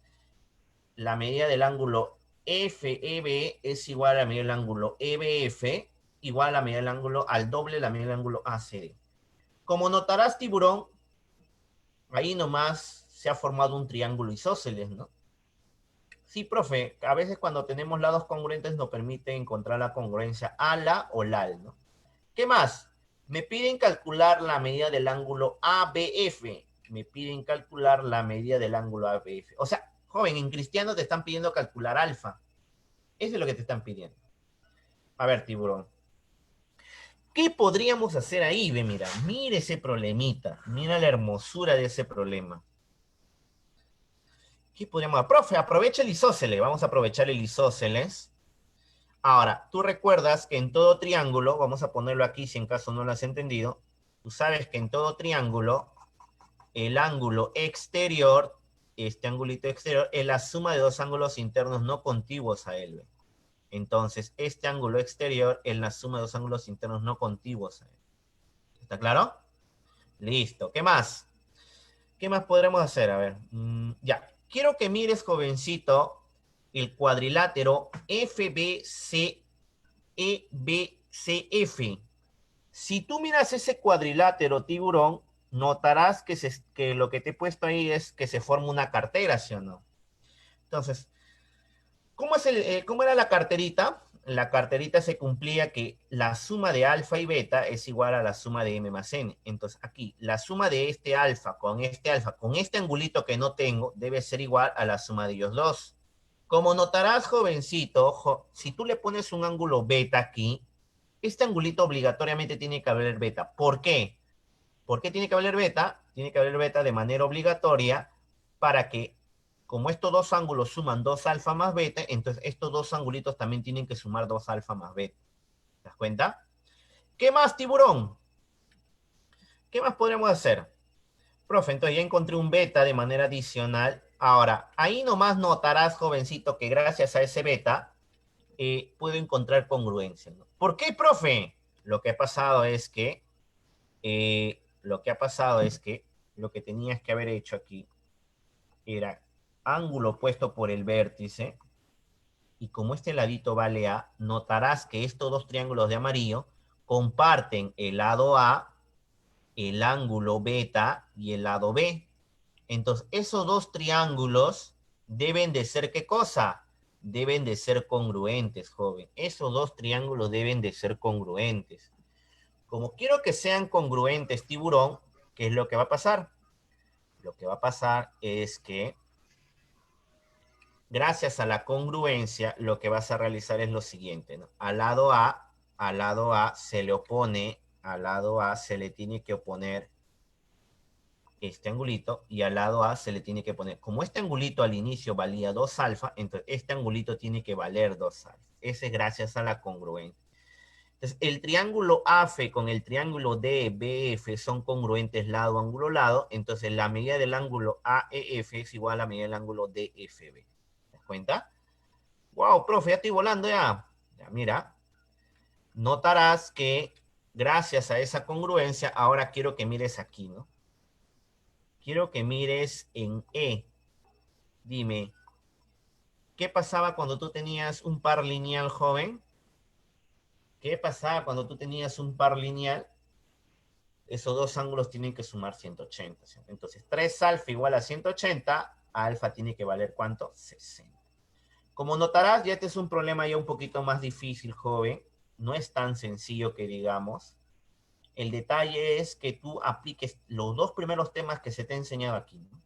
La medida del ángulo FEB es igual a la medida del ángulo EBF, igual a la medida del ángulo, al doble de la medida del ángulo ACD. Como notarás, tiburón, ahí nomás se ha formado un triángulo isósceles, ¿no? Sí, profe, a veces cuando tenemos lados congruentes nos permite encontrar la congruencia ala o lal, ¿no? ¿Qué más? Me piden calcular la medida del ángulo ABF. Me piden calcular la medida del ángulo ABF. O sea, joven, en cristiano te están pidiendo calcular alfa. Eso es lo que te están pidiendo. A ver, tiburón. ¿Qué podríamos hacer ahí? Ve, mira, mira ese problemita. Mira la hermosura de ese problema. ¿Qué podríamos? Profe, aprovecha el isósceles. Vamos a aprovechar el isósceles. Ahora, tú recuerdas que en todo triángulo, vamos a ponerlo aquí si en caso no lo has entendido, tú sabes que en todo triángulo, el ángulo exterior, este angulito exterior, es la suma de dos ángulos internos no contiguos a él. Entonces, este ángulo exterior es la suma de dos ángulos internos no contiguos a él. ¿Está claro? Listo. ¿Qué más? ¿Qué más podremos hacer? A ver. Ya. Quiero que mires, jovencito, el cuadrilátero FBCEBCF. Si tú miras ese cuadrilátero, tiburón, notarás que lo que te he puesto ahí es que se forma una cartera, ¿sí o no? Entonces, ¿cómo era la carterita? La carterita se cumplía que la suma de alfa y beta es igual a la suma de m más n. Entonces, aquí, la suma de este alfa, con este angulito que no tengo, debe ser igual a la suma de ellos dos. Como notarás, jovencito, si tú le pones un ángulo beta aquí, este angulito obligatoriamente tiene que valer beta. ¿Por qué? ¿Por qué tiene que valer beta? Tiene que valer beta de manera obligatoria para que, como estos dos ángulos suman 2 alfa más beta, entonces estos dos angulitos también tienen que sumar 2 alfa más beta. ¿Te das cuenta? ¿Qué más, tiburón? ¿Qué más podríamos hacer? Profe, entonces ya encontré un beta de manera adicional. Ahora, ahí nomás notarás, jovencito, que gracias a ese beta puedo encontrar congruencia, ¿no? ¿Por qué, profe? Lo que ha pasado es que lo que tenías que haber hecho aquí era ángulo opuesto por el vértice, y como este ladito vale A, notarás que estos dos triángulos de amarillo comparten el lado A, el ángulo beta y el lado B. Entonces, esos dos triángulos deben de ser ¿qué cosa? deben de ser congruentes, joven. Esos dos triángulos deben de ser congruentes. Como quiero que sean congruentes, tiburón, ¿qué es lo que va a pasar? Lo que va a pasar es que, gracias a la congruencia, lo que vas a realizar es lo siguiente, ¿no? Al lado A se le opone, al lado A se le tiene que oponer este angulito y al lado A se le tiene que poner, como este angulito al inicio valía 2 alfa, entonces este angulito tiene que valer 2 alfa. Ese es gracias a la congruencia. Entonces, el triángulo AF con el triángulo DBF son congruentes lado, ángulo, lado. Entonces, la medida del ángulo AEF es igual a la medida del ángulo DFB. ¿Te das cuenta? Wow, profe, ya estoy volando ya. Ya, mira. Notarás que gracias a esa congruencia, ahora quiero que mires aquí, ¿no? Quiero que mires en E. Dime, ¿qué pasaba cuando tú tenías un par lineal, joven? ¿Qué pasaba cuando tú tenías un par lineal? Esos dos ángulos tienen que sumar 180. ¿Sí? Entonces, 3 alfa igual a 180, alfa tiene que valer ¿cuánto? 60. Como notarás, ya este es un problema ya un poquito más difícil, joven. No es tan sencillo que digamos. El detalle es que tú apliques los dos primeros temas que se te ha enseñado aquí, ¿no?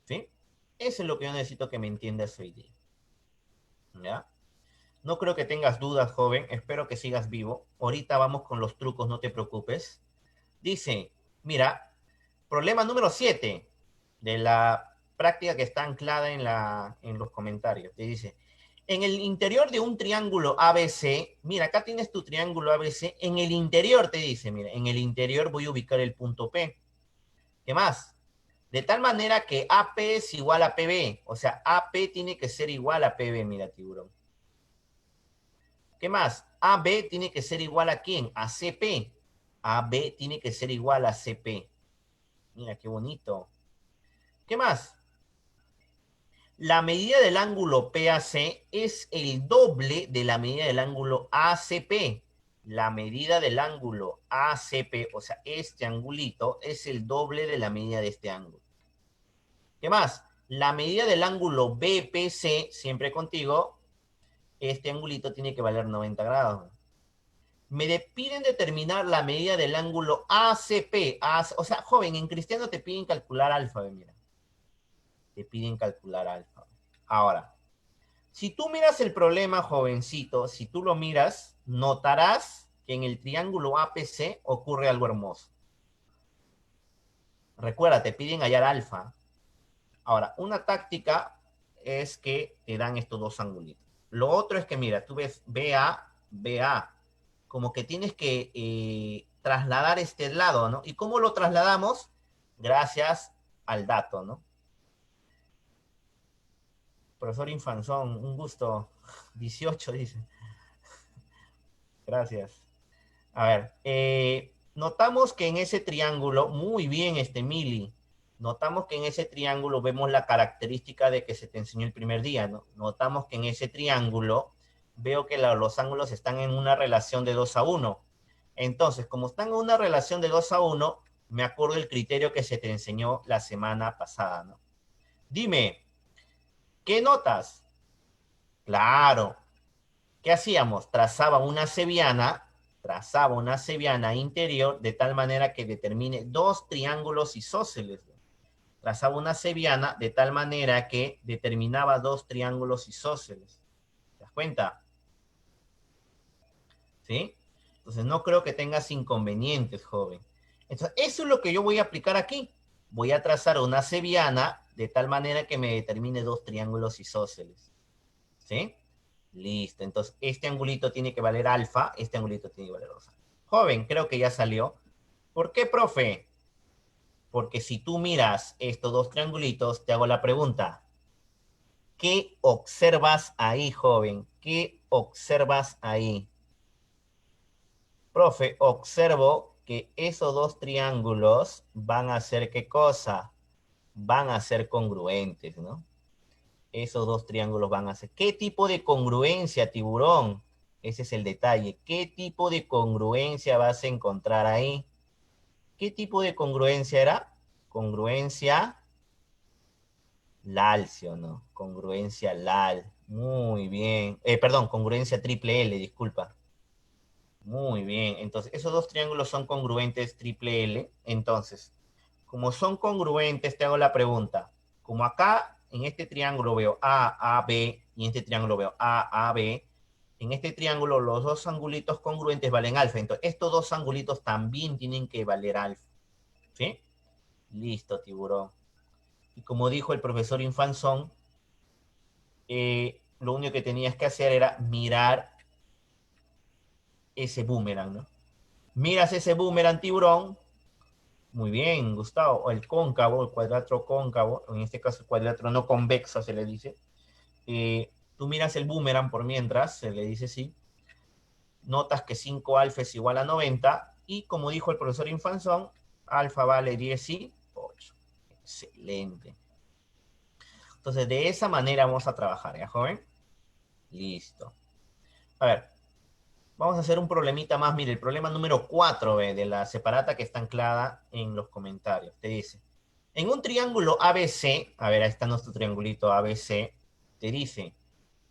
¿Sí? Eso es lo que yo necesito que me entiendas hoy día. ¿Ya? No creo que tengas dudas, joven. Espero que sigas vivo. Ahorita vamos con los trucos, no te preocupes. Dice, mira, problema número 7 de la práctica que está anclada en los comentarios. Te dice, en el interior de un triángulo ABC, mira, acá tienes tu triángulo ABC, en el interior te dice, mira, en el interior voy a ubicar el punto P. ¿Qué más? De tal manera que AP es igual a PB, o sea, AP tiene que ser igual a PB, mira, tiburón. ¿Qué más? AB tiene que ser igual a ¿quién? A CP. AB tiene que ser igual a CP. Mira, qué bonito. ¿Qué más? La medida del ángulo PAC es el doble de la medida del ángulo ACP. La medida del ángulo ACP, o sea, este angulito, es el doble de la medida de este ángulo. ¿Qué más? La medida del ángulo BPC, siempre contigo, este angulito tiene que valer 90 grados. Me piden determinar la medida del ángulo ACP. O sea, joven, en cristiano te piden calcular alfa, mira. Te piden calcular alfa. Ahora, si tú miras el problema, jovencito, si tú lo miras, notarás que en el triángulo APC ocurre algo hermoso. Recuerda, te piden hallar alfa. Ahora, una táctica es que te dan estos dos angulitos. Lo otro es que, mira, tú ves BA, BA, como que tienes que trasladar este lado, ¿no? ¿Y cómo lo trasladamos? Gracias al dato, ¿no? Profesor Infanzón, un gusto. 18, dice. Gracias. A ver, notamos que en ese triángulo, muy bien, Mili, notamos que en ese triángulo vemos la característica de que se te enseñó el primer día, ¿no? Notamos que en ese triángulo veo que los ángulos están en una relación de 2 a 1. Entonces, como están en una relación de 2 a 1, me acuerdo el criterio que se te enseñó la semana pasada, ¿no? Dime, ¿qué notas? Claro, ¿qué hacíamos? Trazaba una cebiana interior de tal manera que determine dos triángulos isósceles. Trazaba una cebiana de tal manera que determinaba dos triángulos isósceles. ¿Te das cuenta? ¿Sí? Entonces no creo que tengas inconvenientes, joven. Entonces, eso es lo que yo voy a aplicar aquí. Voy a trazar una cebiana de tal manera que me determine dos triángulos isósceles. ¿Sí? Listo. Entonces, este angulito tiene que valer alfa, este angulito tiene que valer 2 alfa. Joven, creo que ya salió. ¿Por qué, profe? Porque si tú miras estos dos triangulitos, te hago la pregunta. ¿Qué observas ahí, joven? ¿Qué observas ahí? Profe, observo que esos dos triángulos van a ser ¿qué cosa? Van a ser congruentes, ¿no? Esos dos triángulos van a ser. ¿Qué tipo de congruencia, tiburón? Ese es el detalle. ¿Qué tipo de congruencia vas a encontrar ahí? ¿Qué tipo de congruencia era? Congruencia LAL, ¿sí o no? Congruencia LAL. Muy bien. Perdón, congruencia triple L, disculpa. Muy bien. Entonces, esos dos triángulos son congruentes triple L. Entonces, como son congruentes, te hago la pregunta. Como acá en este triángulo veo A, A, B, y en este triángulo veo A, A, B, en este triángulo los dos angulitos congruentes valen alfa. Entonces, estos dos angulitos también tienen que valer alfa. ¿Sí? Listo, tiburón. Y como dijo el profesor Infanzón, lo único que tenías que hacer era mirar ese boomerang, ¿no? Miras ese boomerang, tiburón. Muy bien, Gustavo. O el cóncavo, el cuadrilátero cóncavo, en este caso el cuadrilátero no convexo se le dice. Tú miras el boomerang por mientras, se le dice así. Notas que 5 alfa es igual a 90. Y como dijo el profesor Infanzón, alfa vale 10 y 8. Excelente. Entonces, de esa manera vamos a trabajar, ¿ya, joven? Listo. A ver, vamos a hacer un problemita más. Mire, el problema número 4 de la separata que está anclada en los comentarios. Te dice, en un triángulo ABC, a ver, ahí está nuestro triangulito ABC, te dice,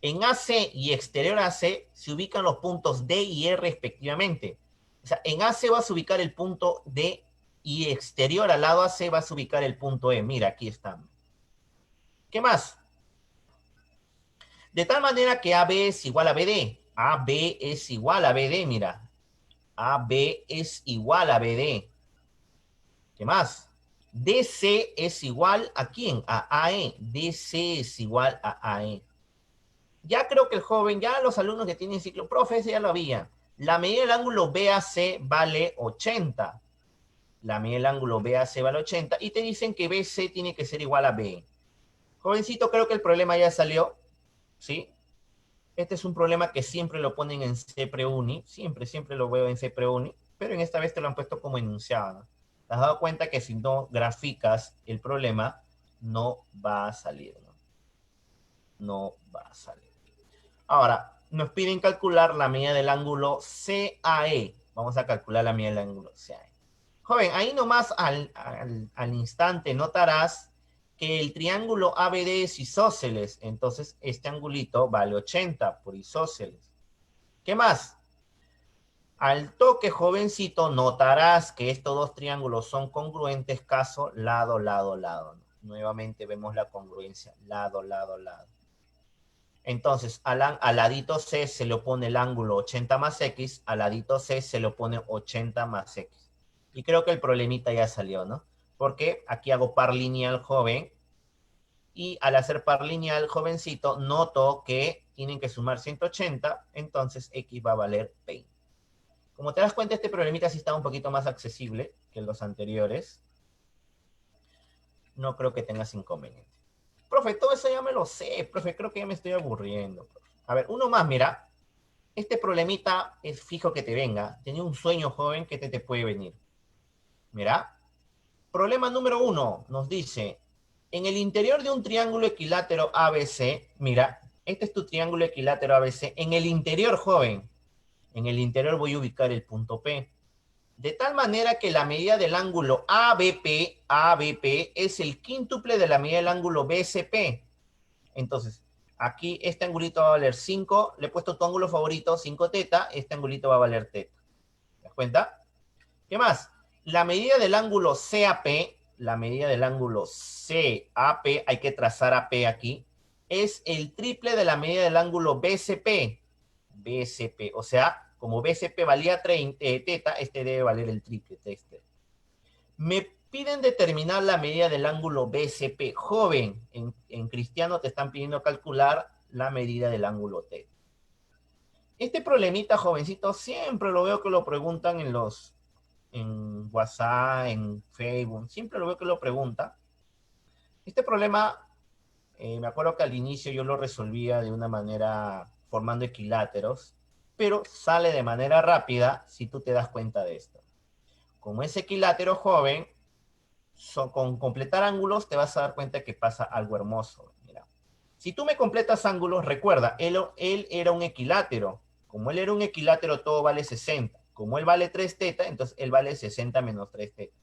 en AC y exterior AC se ubican los puntos D y E respectivamente. O sea, en AC vas a ubicar el punto D y exterior al lado AC vas a ubicar el punto E. Mira, aquí está. ¿Qué más? De tal manera que AB es igual a BD. AB es igual a BD, mira. AB es igual a BD. ¿Qué más? DC es igual a quién? A AE. DC es igual a AE. Ya creo que el joven, ya los alumnos que tienen ciclo, profe, ese ya lo había. La medida del ángulo BAC vale 80. La medida del ángulo BAC vale 80 y te dicen que BC tiene que ser igual a B. Jovencito, creo que el problema ya salió, ¿sí? Este es un problema que siempre lo ponen en CPREUNI, siempre lo veo en CPREUNI, pero en esta vez te lo han puesto como enunciado, ¿no? Te has dado cuenta que si no graficas el problema, no va a salir, ¿no? No va a salir. Ahora, nos piden calcular la medida del ángulo CAE. Vamos a calcular la medida del ángulo CAE. Joven, ahí nomás al instante notarás que el triángulo ABD es isósceles. Entonces, este angulito vale 80 por isósceles. ¿Qué más? Al toque, jovencito, notarás que estos dos triángulos son congruentes caso lado, lado, lado. Nuevamente vemos la congruencia, lado, lado, lado. Entonces, al ladito C se le opone el ángulo 80 más X, al ladito C se le opone 80 más X. Y creo que el problemita ya salió, ¿no? Porque aquí hago par lineal joven, y al hacer par lineal jovencito, noto que tienen que sumar 180, entonces X va a valer 20. Como te das cuenta, este problemita sí está un poquito más accesible que los anteriores. No creo que tengas inconveniente. Profe, todo eso ya me lo sé, profe, creo que ya me estoy aburriendo. Profe. A ver, uno más, mira. Este problemita es fijo que te venga. Tenía un sueño joven que te puede venir. Mira. Problema número 1 nos dice, en el interior de un triángulo equilátero ABC, mira, este es tu triángulo equilátero ABC, en el interior, joven, en el interior voy a ubicar el punto P. De tal manera que la medida del ángulo ABP es el quíntuple de la medida del ángulo BCP. Entonces, aquí este angulito va a valer 5, le he puesto tu ángulo favorito, 5 teta, este angulito va a valer teta. ¿Te das cuenta? ¿Qué más? La medida del ángulo CAP, la medida del ángulo CAP, hay que trazar AP aquí, es el triple de la medida del ángulo BCP. BCP, o sea, como BCP valía 30, teta, este debe valer el triple de este. Me piden determinar la medida del ángulo BCP. Joven, en cristiano te están pidiendo calcular la medida del ángulo T. Este problemita, jovencito, siempre lo veo que lo preguntan en WhatsApp, en Facebook, siempre lo veo que lo preguntan. Este problema, me acuerdo que al inicio yo lo resolvía de una manera formando equiláteros, pero sale de manera rápida si tú te das cuenta de esto. Como es equilátero joven, con completar ángulos te vas a dar cuenta que pasa algo hermoso. Mira. Si tú me completas ángulos, recuerda, él era un equilátero. Como él era un equilátero, todo vale 60. Como él vale 3 teta, entonces él vale 60 menos 3 teta.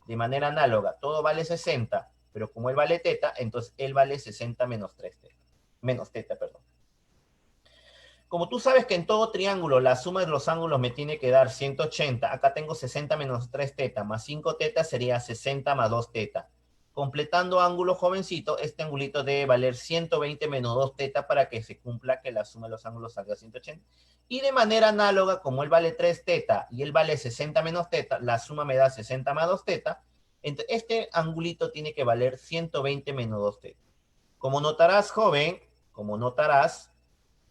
De manera análoga, todo vale 60, pero como él vale teta, entonces él vale 60 menos 3 teta. Menos teta, perdón. Como tú sabes que en todo triángulo la suma de los ángulos me tiene que dar 180, acá tengo 60 menos 3 teta más 5 teta sería 60 más 2 teta. Completando ángulo jovencito, este angulito debe valer 120 menos 2 teta para que se cumpla que la suma de los ángulos salga 180. Y de manera análoga, como él vale 3 teta y él vale 60 menos teta, la suma me da 60 más 2 teta, entonces este angulito tiene que valer 120 menos 2 teta. Como notarás, joven, como notarás,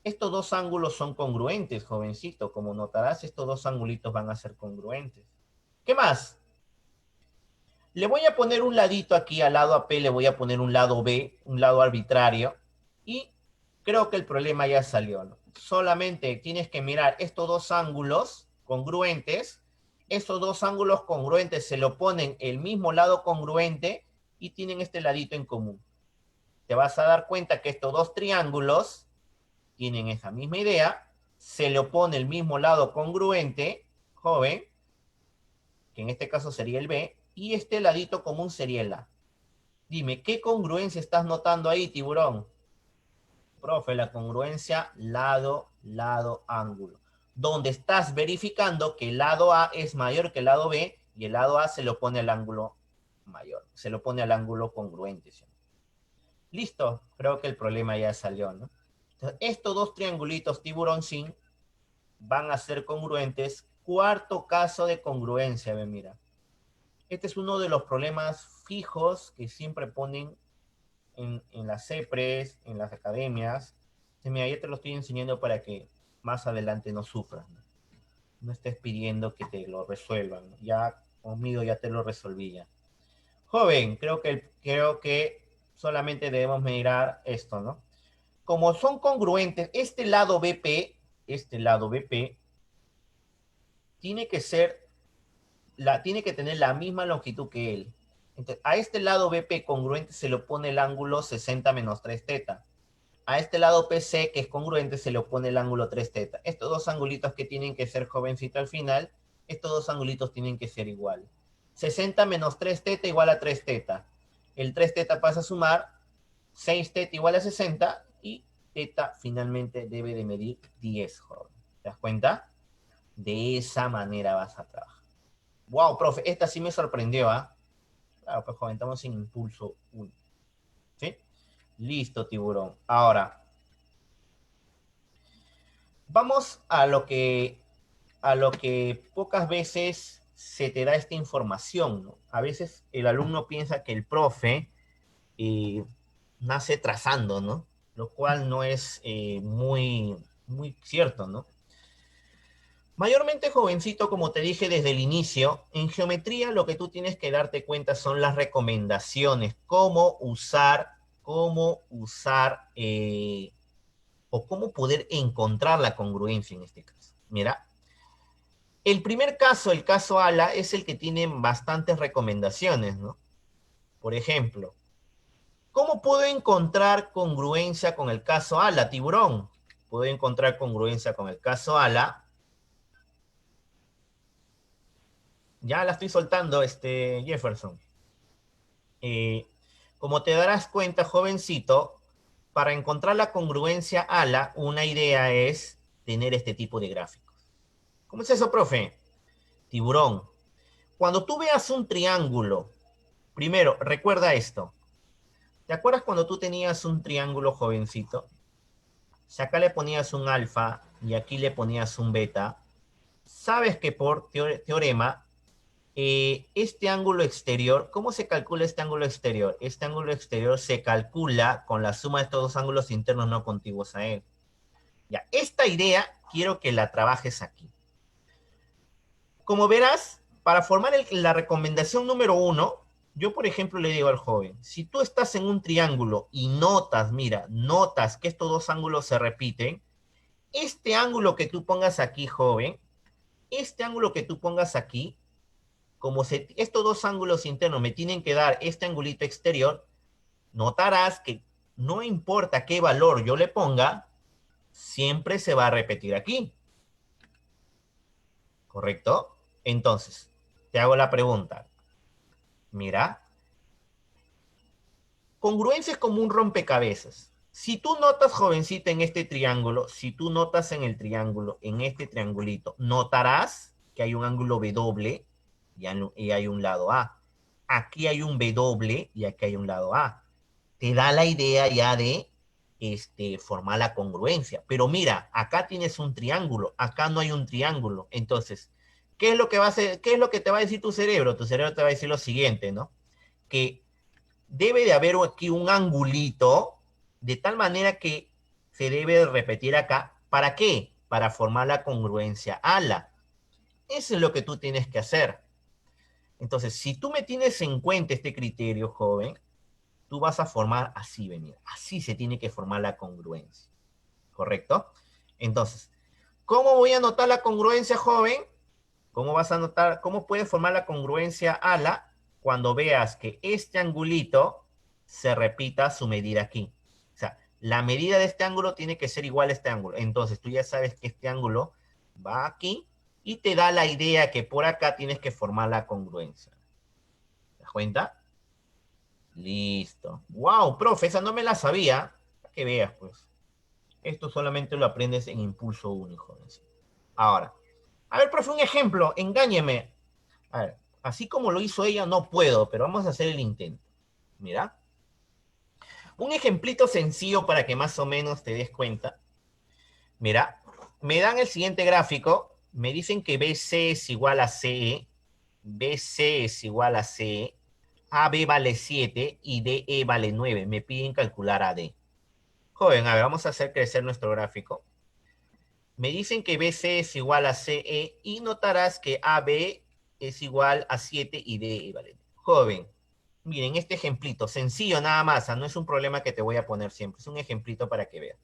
estos dos ángulos son congruentes, jovencito. Como notarás, estos dos angulitos van a ser congruentes. ¿Qué más? Le voy a poner un ladito aquí al lado AP, le voy a poner un lado B, un lado arbitrario. Y creo que el problema ya salió, ¿no? Solamente tienes que mirar estos dos ángulos congruentes. Estos dos ángulos congruentes se lo ponen el mismo lado congruente y tienen este ladito en común. Te vas a dar cuenta que estos dos triángulos tienen esa misma idea, se le opone el mismo lado congruente, joven, que en este caso sería el B, y este ladito común sería el A. Dime, ¿qué congruencia estás notando ahí, tiburón? Profe, la congruencia lado, lado, ángulo. Donde estás verificando que el lado A es mayor que el lado B y el lado A se lo pone al ángulo mayor, se lo pone al ángulo congruente. ¿Sí? Listo, creo que el problema ya salió, ¿no? Entonces, estos dos triangulitos tiburón sin van a ser congruentes. Cuarto caso de congruencia, ve, mira. Este es uno de los problemas fijos que siempre ponen en las CEPRES, en las academias. Entonces, mira, ya te lo estoy enseñando para que más adelante no sufras. No, no estés pidiendo que te lo resuelvan. ¿No? Ya conmigo ya te lo resolví ya. Joven, creo que solamente debemos mirar esto, ¿no? Como son congruentes, este lado BP, tiene que ser tiene que tener la misma longitud que él. Entonces, a este lado BP congruente se le pone el ángulo 60 menos 3 teta. A este lado PC, que es congruente, se le pone el ángulo 3 teta. Estos dos angulitos que tienen que ser jovencito al final, estos dos angulitos tienen que ser igual. 60 menos 3 teta igual a 3 teta. El 3 teta pasa a sumar, 6 teta igual a 60 y teta finalmente debe de medir 10, joven. ¿Te das cuenta? De esa manera vas a trabajar. Wow, profe, esta sí me sorprendió, ¿ah? Claro, pues comentamos sin impulso 1. ¿Sí? Listo, tiburón. Ahora, vamos a lo que pocas veces se te da esta información, ¿no? A veces el alumno piensa que el profe eh, nace trazando, ¿no? Lo cual no es muy cierto, ¿no? Mayormente jovencito, como te dije desde el inicio, en geometría lo que tú tienes que darte cuenta son las recomendaciones, o cómo poder encontrar la congruencia en este caso. Mira, el primer caso, el caso ALA, es el que tiene bastantes recomendaciones, ¿no? Por ejemplo, ¿cómo puedo encontrar congruencia con el caso ALA, tiburón? Puedo encontrar congruencia con el caso ALA. Ya la estoy soltando, Jefferson. Eh, Como te darás cuenta, jovencito, para encontrar la congruencia ALA, una idea es tener este tipo de gráficos. ¿Cómo es eso, profe? Tiburón. Cuando tú veas un triángulo, primero, recuerda esto. ¿Te acuerdas cuando tú tenías un triángulo, jovencito? Si acá le ponías un alfa y aquí le ponías un beta, sabes que por teorema este ángulo exterior, ¿cómo se calcula este ángulo exterior? Este ángulo exterior se calcula con la suma de estos dos ángulos internos no contiguos a él. Ya, esta idea quiero que la trabajes aquí. Como verás, para formar la recomendación número 1, yo por ejemplo le digo al joven, si tú estás en un triángulo y notas, mira, notas que estos dos ángulos se repiten, este ángulo que tú pongas aquí, joven, este ángulo que tú pongas aquí, estos dos ángulos internos me tienen que dar este angulito exterior, notarás que no importa qué valor yo le ponga, siempre se va a repetir aquí. ¿Correcto? Entonces, te hago la pregunta. Mira, congruencia es como un rompecabezas. Si tú notas, jovencita, en este triángulo, si tú notas en el triángulo, en este triangulito, notarás que hay un ángulo W y hay un lado A. Aquí hay un W y aquí hay un lado A. Te da la idea ya de formar la congruencia. Pero mira, acá tienes un triángulo, acá no hay un triángulo. Entonces, ¿qué es lo que va a hacer, qué es lo que te va a decir tu cerebro? Tu cerebro te va a decir lo siguiente, ¿no? Que debe de haber aquí un angulito de tal manera que se debe de repetir acá. ¿Para qué? Para formar la congruencia ala. Eso es lo que tú tienes que hacer. Entonces, si tú me tienes en cuenta este criterio, joven, tú vas a formar así, venir. Así se tiene que formar la congruencia. ¿Correcto? Entonces, ¿cómo voy a notar la congruencia, joven? ¿Cómo vas a notar, cómo puedes formar la congruencia ala cuando veas que este angulito se repita su medida aquí? O sea, la medida de este ángulo tiene que ser igual a este ángulo. Entonces, tú ya sabes que este ángulo va aquí y te da la idea que por acá tienes que formar la congruencia. ¿Te das cuenta? Listo. Wow, profe, esa no me la sabía. Para que veas, pues. Esto solamente lo aprendes en impulso único. Ahora, a ver, profe, un ejemplo. Engáñeme. A ver, así como lo hizo ella, no puedo, pero vamos a hacer el intento. Mira, un ejemplito sencillo para que más o menos te des cuenta. Mira, me dan el siguiente gráfico. Me dicen que BC es igual a CE, BC es igual a CE, AB vale 7 y DE vale 9. Me piden calcular AD. Joven, a ver, vamos a hacer crecer nuestro gráfico. Me dicen que BC es igual a CE y notarás que AB es igual a 7 y DE vale. Joven, miren este ejemplito, sencillo nada más, no es un problema que te voy a poner siempre, es un ejemplito para que veas.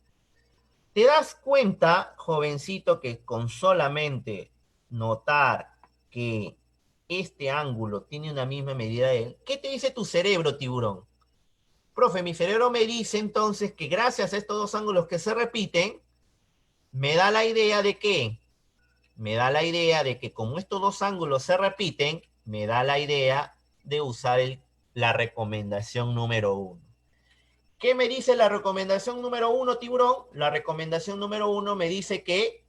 ¿Te das cuenta, jovencito, que con solamente notar que este ángulo tiene una misma medida de él? ¿Qué te dice tu cerebro, tiburón? Profe, mi cerebro me dice entonces que gracias a estos dos ángulos que se repiten, me da la idea de que, me da la idea de que como estos dos ángulos se repiten, me da la idea de usar la recomendación número uno. ¿Qué me dice la recomendación número uno, tiburón? La recomendación número uno me dice que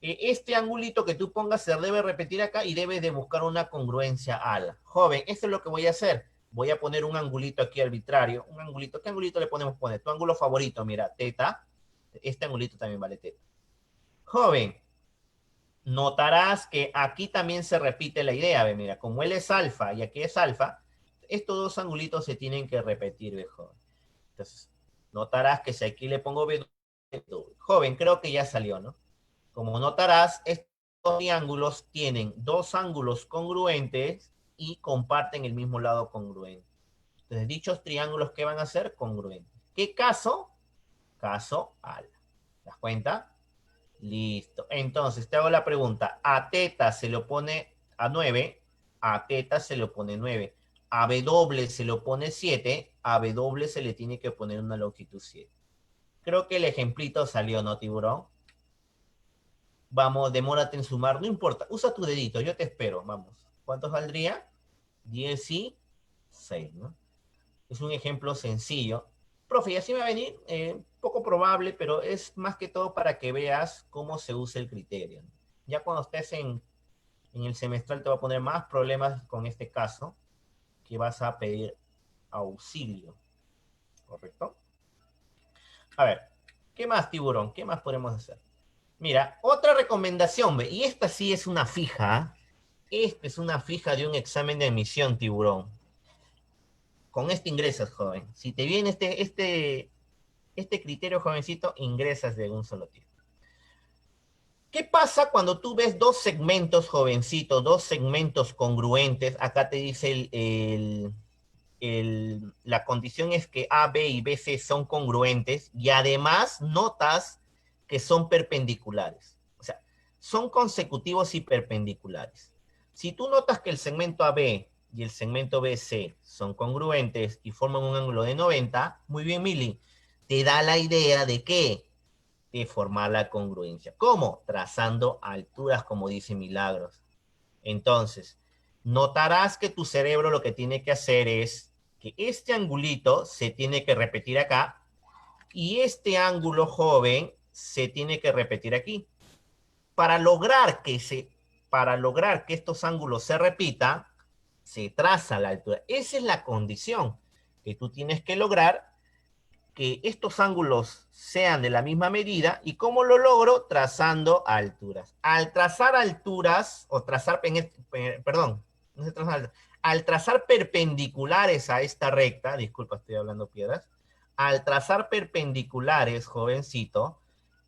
este angulito que tú pongas se debe repetir acá y debes de buscar una congruencia ala. Joven, esto es lo que voy a hacer. Voy a poner un angulito aquí arbitrario. Un angulito. ¿Qué angulito le podemos poner? Tu ángulo favorito, mira, teta. Este angulito también vale teta. Joven, notarás que aquí también se repite la idea. Ve, mira, como él es alfa y aquí es alfa, estos dos angulitos se tienen que repetir, ve, joven. Entonces, notarás que si aquí le pongo B, joven, creo que ya salió, ¿no? Como notarás, estos triángulos tienen dos ángulos congruentes y comparten el mismo lado congruente. Entonces, dichos triángulos, ¿qué van a ser? Congruentes. ¿Qué caso? Caso ala. ¿Te das cuenta? Listo. Entonces, te hago la pregunta. A teta se lo pone a 9, a teta se lo pone 9. A W se lo pone 7, a W se le tiene que poner una longitud 7. Creo que el ejemplito salió, ¿no, tiburón? Vamos, demórate en sumar, no importa. Usa tu dedito, yo te espero. Vamos. ¿Cuánto saldría? 16, ¿no? Es un ejemplo sencillo. Profe, y así me va a venir, poco probable, pero es más que todo para que veas cómo se usa el criterio. Ya cuando estés en el semestral te va a poner más problemas con este caso, que vas a pedir auxilio. ¿Correcto? A ver, ¿qué más, tiburón? ¿Qué más podemos hacer? Mira, otra recomendación, y esta sí es una fija. Esta es una fija de un examen de admisión, tiburón. Con este ingresas, joven. Si te viene este criterio, jovencito, ingresas de un solo tiro. ¿Qué pasa cuando tú ves dos segmentos, jovencito, dos segmentos congruentes? Acá te dice la condición es que A, B y B, C son congruentes y además notas que son perpendiculares. O sea, son consecutivos y perpendiculares. Si tú notas que el segmento AB y el segmento BC son congruentes y forman un ángulo de 90, muy bien, Mili, te da la idea de qué? De formar la congruencia. ¿Cómo? Trazando alturas, como dice Milagros. Entonces, notarás que tu cerebro lo que tiene que hacer es que este angulito se tiene que repetir acá Y este ángulo, joven, se tiene que repetir aquí. Para lograr que, para lograr que estos ángulos se repitan, se traza la altura. Esa es la condición que tú tienes que lograr, que estos ángulos sean de la misma medida. ¿Y cómo lo logro? Trazando alturas. Al trazar alturas, o trazar, perdón, no se traza, al trazar perpendiculares a esta recta, disculpa, estoy hablando piedras, al trazar perpendiculares, jovencito,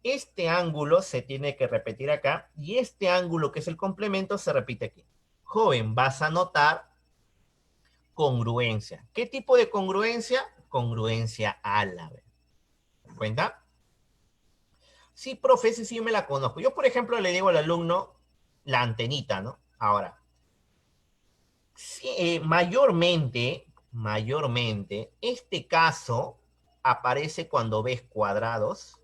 este ángulo se tiene que repetir acá, y este ángulo, que es el complemento, se repite aquí. Joven, vas a notar congruencia. ¿Qué tipo de congruencia? Congruencia árabe. ¿Cuenta? Sí, profe, ese sí yo me la conozco. Yo, por ejemplo, le digo al alumno la antenita, ¿no? Ahora, sí, mayormente, este caso aparece cuando ves cuadrados.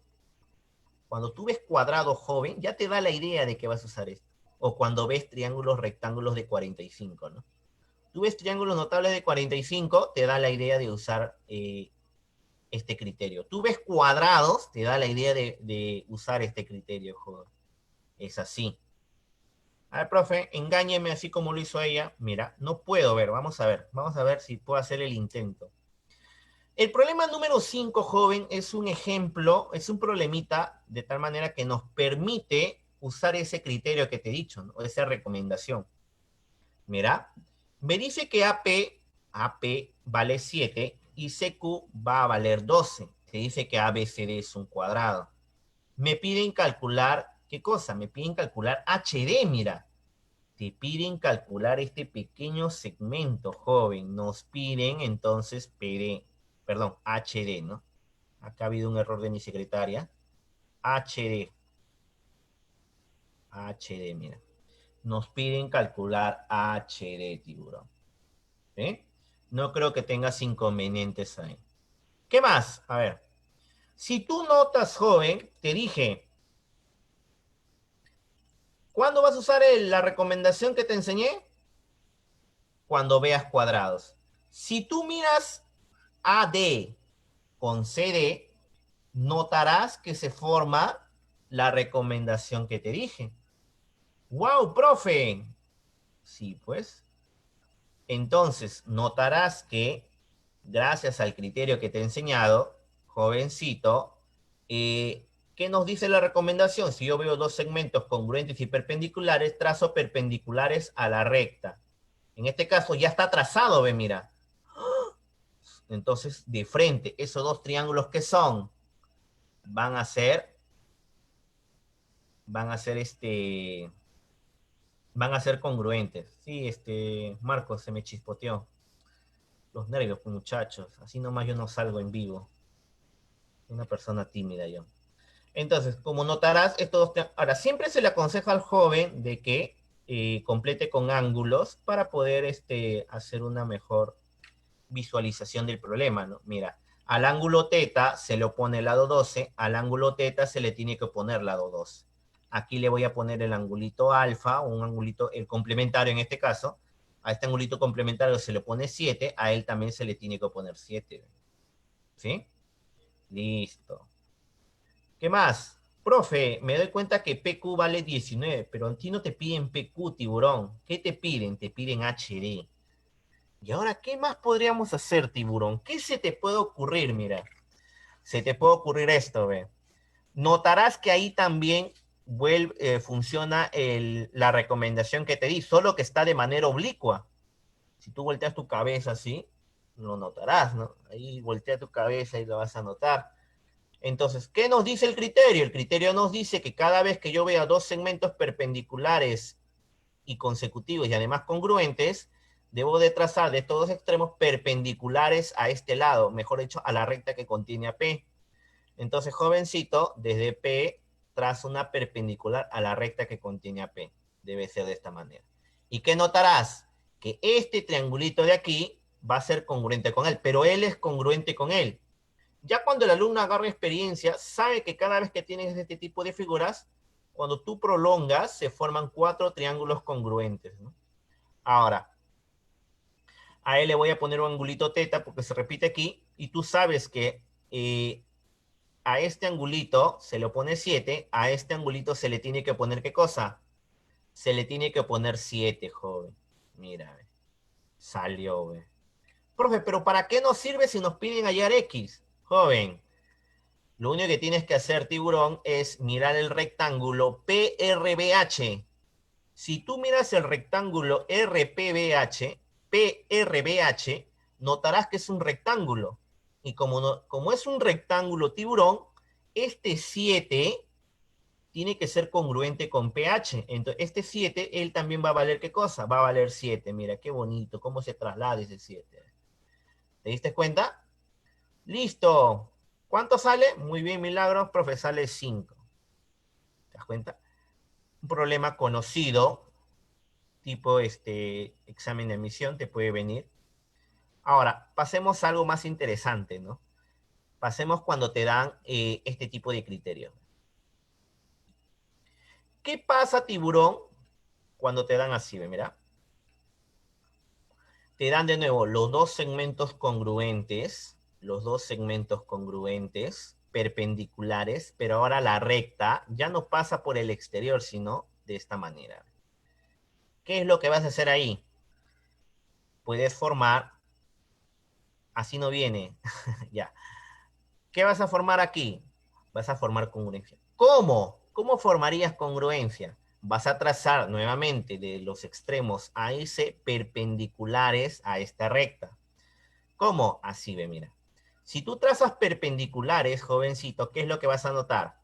Cuando tú ves cuadrado joven, ya te da la idea de que vas a usar esto. O cuando ves triángulos rectángulos de 45, ¿no? Tú ves triángulos notables de 45, te da la idea de usar este criterio. Tú ves cuadrados, te da la idea de usar este criterio, joder. Es así. A ver, profe, engáñeme así como lo hizo ella. Mira, no puedo ver, vamos a ver si puedo hacer el intento. El problema número 5, joven, es un ejemplo, es un problemita de tal manera que nos permite usar ese criterio que te he dicho, ¿no? Esa recomendación. Mira, me dice que AP vale 7 y CQ va a valer 12. Se dice que ABCD es un cuadrado. Me piden calcular, ¿qué cosa? Me piden calcular HD, mira. Te piden calcular este pequeño segmento, joven. Nos piden entonces perdón, HD, ¿no? Acá ha habido un error de mi secretaria. HD. HD, mira. Nos piden calcular HD, tiburón. ¿Sí? No creo que tengas inconvenientes ahí. ¿Qué más? A ver. Si tú notas, joven, te dije, ¿cuándo vas a usar la recomendación que te enseñé? Cuando veas cuadrados. Si tú miras AD con CD, notarás que se forma la recomendación que te dije. ¡Wow, profe! Sí, pues. Entonces, notarás que, gracias al criterio que te he enseñado, jovencito, ¿qué nos dice la recomendación? Si yo veo dos segmentos congruentes y perpendiculares, trazo perpendiculares a la recta. En este caso ya está trazado, ve, mira. Entonces, de frente, esos dos triángulos que son, van a ser, van a ser van a ser congruentes. Sí, Marcos, se me chispoteó. Los nervios, pues, muchachos. Así nomás yo no salgo en vivo. Una persona tímida yo. Entonces, como notarás, ahora siempre se le aconseja al joven de que complete con ángulos para poder hacer una mejor visualización del problema, ¿no? Mira, al ángulo teta se le opone el lado 12, al ángulo teta se le tiene que oponer lado 12. Aquí le voy a poner el angulito alfa, un angulito, el complementario en este caso. A este angulito complementario se le pone 7, a él también se le tiene que oponer 7. ¿Sí? Listo. ¿Qué más? Profe, me doy cuenta que PQ vale 19, pero a ti no te piden PQ, tiburón. ¿Qué te piden? Te piden HD. Y ahora, ¿qué más podríamos hacer, tiburón? ¿Qué se te puede ocurrir? Mira, se te puede ocurrir esto, ve. Notarás que ahí también funciona la recomendación que te di, solo que está de manera oblicua. Si tú volteas tu cabeza así, lo notarás, ¿no? Ahí voltea tu cabeza y lo vas a notar. Entonces, ¿qué nos dice el criterio? El criterio nos dice que cada vez que yo vea dos segmentos perpendiculares y consecutivos y además congruentes, debo de trazar de estos dos extremos perpendiculares a este lado, mejor dicho, a la recta que contiene a P. Entonces, jovencito, desde P trazo una perpendicular a la recta que contiene a P. Debe ser de esta manera. ¿Y qué notarás? Que este triangulito de aquí va a ser congruente con él, pero él es congruente con él. Ya cuando el alumno agarra experiencia, sabe que cada vez que tienes este tipo de figuras, cuando tú prolongas, se forman cuatro triángulos congruentes, ¿no? Ahora, a él le voy a poner un angulito teta porque se repite aquí, y tú sabes que a este angulito se le pone 7, a este angulito se le tiene que poner ¿qué cosa? Se le tiene que poner 7, joven. Mira, ve, salió, ve. Profe, pero ¿para qué nos sirve si nos piden hallar X? Joven, lo único que tienes que hacer, tiburón, es mirar el rectángulo PRBH. Si tú miras el rectángulo PRBH, notarás que es un rectángulo. Y como, como es un rectángulo, tiburón, este 7 tiene que ser congruente con pH. Entonces, este 7, él también va a valer ¿qué cosa? Va a valer 7. Mira, qué bonito, cómo se traslada ese 7. ¿Te diste cuenta? Listo. ¿Cuánto sale? Muy bien, Milagros, profe, sale 5. ¿Te das cuenta? Un problema conocido, tipo examen de admisión, te puede venir. Ahora, pasemos a algo más interesante, ¿no? Pasemos cuando te dan este tipo de criterios. ¿Qué pasa, tiburón, cuando te dan así? Mira, te dan de nuevo los dos segmentos congruentes, perpendiculares, pero ahora la recta ya no pasa por el exterior, sino de esta manera. ¿Qué es lo que vas a hacer ahí? Puedes formar, así no viene, ya. ¿Qué vas a formar aquí? Vas a formar congruencia. ¿Cómo? ¿Cómo formarías congruencia? Vas a trazar nuevamente de los extremos A y C perpendiculares a esta recta. ¿Cómo? Así ve, mira. Si tú trazas perpendiculares, jovencito, ¿qué es lo que vas a notar?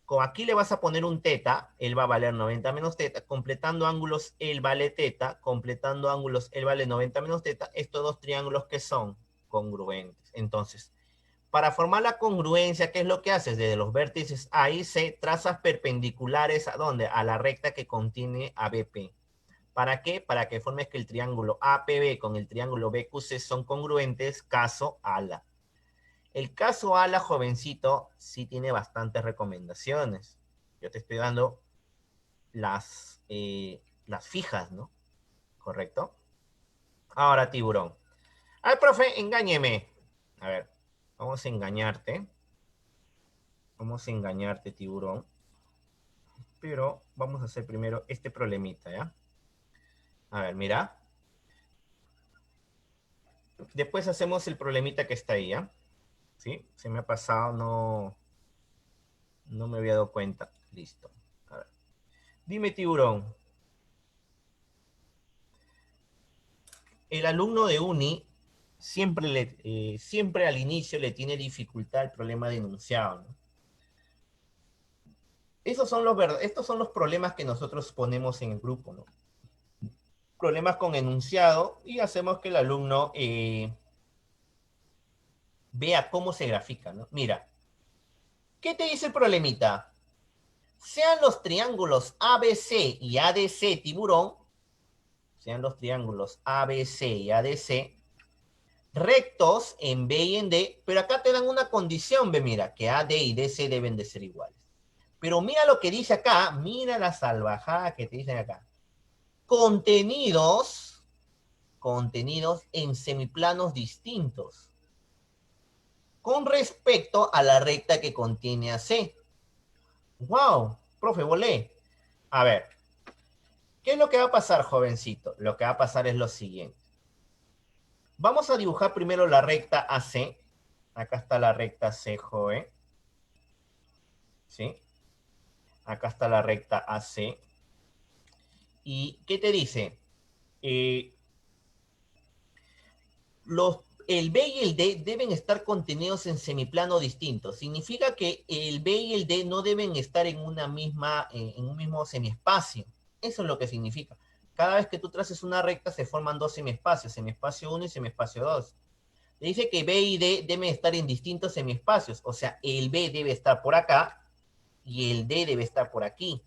Con aquí le vas a poner un teta, él va a valer 90 menos teta, completando ángulos, él vale teta, completando ángulos, él vale 90 menos teta, estos dos triángulos que son congruentes. Entonces, para formar la congruencia, ¿qué es lo que haces? Desde los vértices A y C, trazas perpendiculares ¿a dónde? A la recta que contiene a BP. ¿Para qué? Para que formes que el triángulo APB con el triángulo BQC son congruentes, caso ALA. El caso ALA, jovencito, sí tiene bastantes recomendaciones. Yo te estoy dando las fijas, ¿no? ¿Correcto? Ahora, tiburón. A ver, profe, engáñeme. A ver, vamos a engañarte. Vamos a engañarte, tiburón. Pero vamos a hacer primero este problemita, ¿ya? A ver, mira. Después hacemos el problemita que está ahí, ¿ya? ¿Sí? Se me ha pasado, no me había dado cuenta. Listo. A ver. Dime, tiburón. El alumno de uni siempre al inicio le tiene dificultad el problema de enunciado, ¿no? Estos son los problemas que nosotros ponemos en el grupo, ¿no? Problemas con enunciado y hacemos que el alumno vea cómo se grafica, ¿no? Mira, ¿qué te dice el problemita? Sean los triángulos ABC y ADC, tiburón, sean los triángulos ABC y ADC, rectos en B y en D, pero acá te dan una condición, ve, mira, que AD y DC deben de ser iguales. Pero mira lo que dice acá, mira la salvajada que te dicen acá. Contenidos en semiplanos distintos con respecto a la recta que contiene a C. ¡Wow! Profe, volé. A ver, ¿qué es lo que va a pasar, jovencito? Lo que va a pasar es lo siguiente. Vamos a dibujar primero la recta AC. Acá está la recta C, joven. ¿Sí? Acá está la recta AC. ¿Y qué te dice? Eh, el B y el D deben estar contenidos en semiplano distinto. Significa que el B y el D no deben estar en en un mismo semiespacio. Eso es lo que significa. Cada vez que tú traces una recta se forman dos semiespacios, semiespacio 1 y semiespacio 2. Le dice que B y D deben estar en distintos semiespacios. O sea, el B debe estar por acá y el D debe estar por aquí.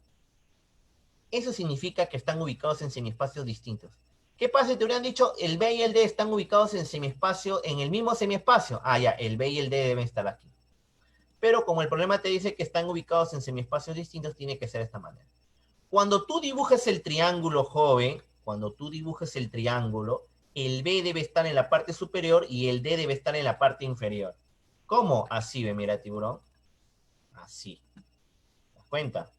Eso significa que están ubicados en semiespacios distintos. ¿Qué pasa si te hubieran dicho el B y el D están ubicados en semiespacio, en el mismo semiespacio? Ah, ya, el B y el D deben estar aquí. Pero como el problema te dice que están ubicados en semiespacios distintos, tiene que ser de esta manera. Cuando tú dibujes el triángulo, joven, cuando tú dibujes el triángulo, el B debe estar en la parte superior y el D debe estar en la parte inferior. ¿Cómo? Así ve, mira, tiburón. Así. ¿Te das cuenta?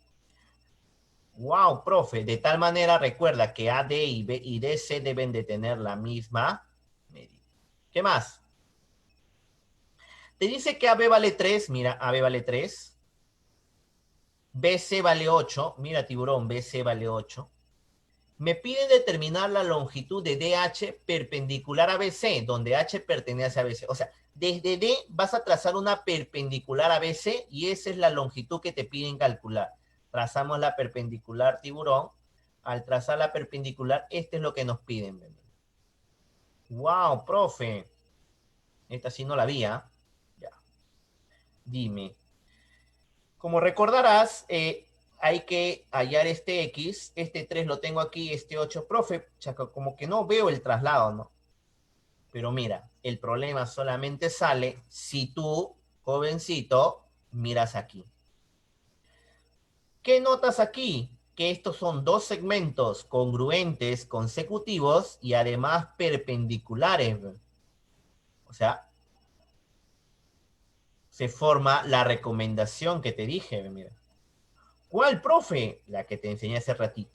Wow, profe. De tal manera recuerda que AD y, B y DC deben de tener la misma medida. ¿Qué más? Te dice que AB vale 3. Mira, AB vale 3. BC vale 8. Mira, tiburón, BC vale 8. Me piden determinar la longitud de DH perpendicular a BC, donde H pertenece a BC. O sea, desde D vas a trazar una perpendicular a BC y esa es la longitud que te piden calcular. Trazamos la perpendicular, tiburón. Al trazar la perpendicular, este es lo que nos piden. Wow, profe. Esta sí no la había. Ya. Dime. Como recordarás, hay que hallar este X, este 3 lo tengo aquí, este 8, profe, chaca, como que no veo el traslado, ¿no? Pero mira, el problema solamente sale si tú, jovencito, miras aquí. ¿Qué notas aquí? Que estos son dos segmentos congruentes consecutivos y además perpendiculares. O sea, se forma la recomendación que te dije, mira. ¿Cuál, profe? La que te enseñé hace ratito.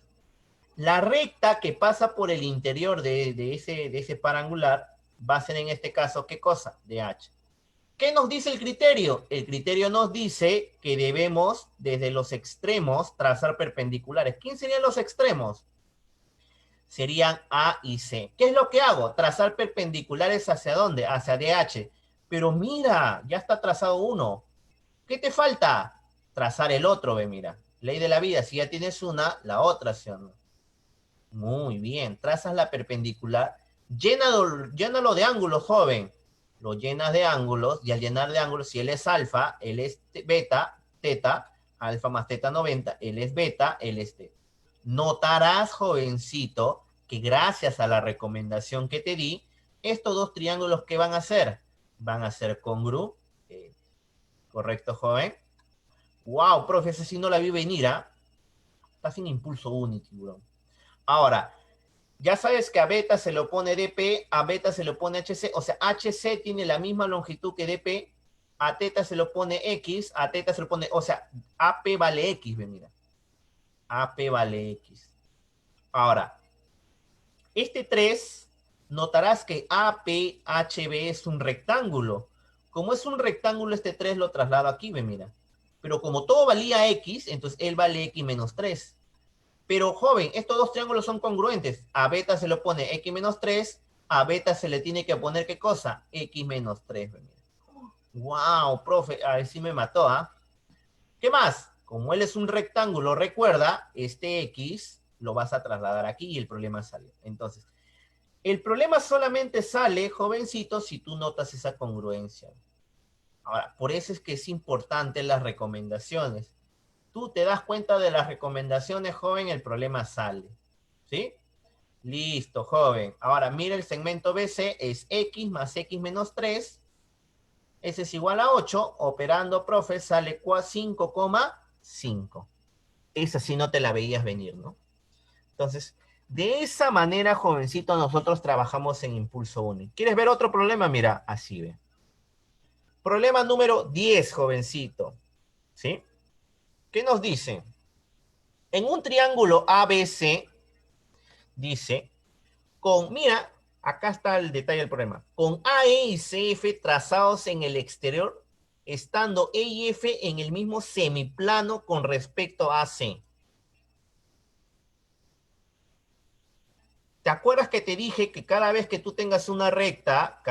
La recta que pasa por el interior de ese parangular va a ser en este caso, ¿qué cosa? De H. ¿Qué nos dice el criterio? El criterio nos dice que debemos, desde los extremos, trazar perpendiculares. ¿Quién serían los extremos? Serían A y C. ¿Qué es lo que hago? Trazar perpendiculares hacia dónde? Hacia DH. Pero mira, ya está trazado uno. ¿Qué te falta? Trazar el otro, ve, mira. Ley de la vida, si ya tienes una, la otra, ¿sí o no? Muy bien, trazas la perpendicular, llénalo de ángulos, joven. Lo llenas de ángulos y al llenar de ángulos, si él es alfa, él es beta, teta, alfa más teta 90, él es beta, él es teta. Notarás, jovencito, que gracias a la recomendación que te di, estos dos triángulos, ¿qué van a hacer? Van a ser congruentes. ¿Correcto, joven? Wow, profe, ese sí no la vi venir, ¿ah? Está sin impulso único, tiburón. Ahora, ya sabes que a beta se le opone DP, a beta se le opone HC, o sea, HC tiene la misma longitud que DP, a teta se le opone X, a teta se le opone, o sea, AP vale X, ve, mira. AP vale X. Ahora, este 3, notarás que APHB es un rectángulo. Como es un rectángulo, este 3 lo traslado aquí, ve, mira. Pero como todo valía X, entonces él vale X menos 3. Pero, joven, estos dos triángulos son congruentes. A beta se le pone x menos 3, a beta se le tiene que poner, ¿qué cosa? X menos 3. Wow, profe, a ver si me mató, ¿ah? ¿Qué más? Como él es un rectángulo, recuerda, este X lo vas a trasladar aquí y el problema sale. Entonces, el problema solamente sale, jovencito, si tú notas esa congruencia. Ahora, por eso es que es importante las recomendaciones. Tú te das cuenta de las recomendaciones, joven, el problema sale. ¿Sí? Listo, joven. Ahora, mira el segmento BC, es X más X menos 3. Ese es igual a 8. Operando, profe, sale 5,5. Esa sí no te la veías venir, ¿no? Entonces, de esa manera, jovencito, nosotros trabajamos en impulso único. ¿Quieres ver otro problema? Mira, así ve. Problema número 10, jovencito. ¿Sí? ¿Qué nos dice? En un triángulo ABC, dice, mira, acá está el detalle del problema. Con AE y CF trazados en el exterior, estando E y F en el mismo semiplano con respecto a AC. ¿Te acuerdas que te dije que cada vez que tú tengas una recta,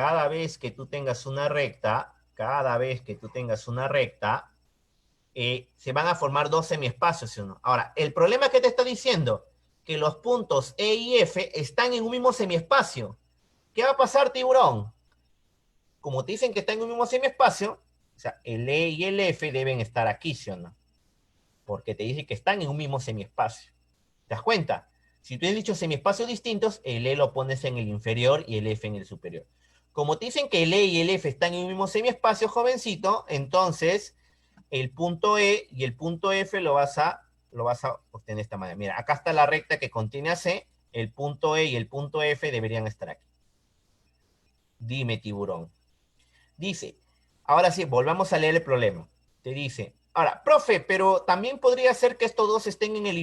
se van a formar dos semiespacios, ¿sí o no? Ahora, el problema que te está diciendo, que los puntos E y F están en un mismo semiespacio. ¿Qué va a pasar, tiburón? Como te dicen que están en un mismo semiespacio, o sea, el E y el F deben estar aquí, ¿sí o no? Porque te dice que están en un mismo semiespacio. ¿Te das cuenta? Si tú has dicho semiespacios distintos, el E lo pones en el inferior y el F en el superior. Como te dicen que el E y el F están en un mismo semiespacio, jovencito, entonces el punto E y el punto F lo vas a obtener de esta manera. Mira, acá está la recta que contiene a C, el punto E y el punto F deberían estar aquí. Dime, tiburón. Dice, ahora sí, volvamos a leer el problema. Te dice, Ahora, profe, pero también podría ser que estos dos estén en el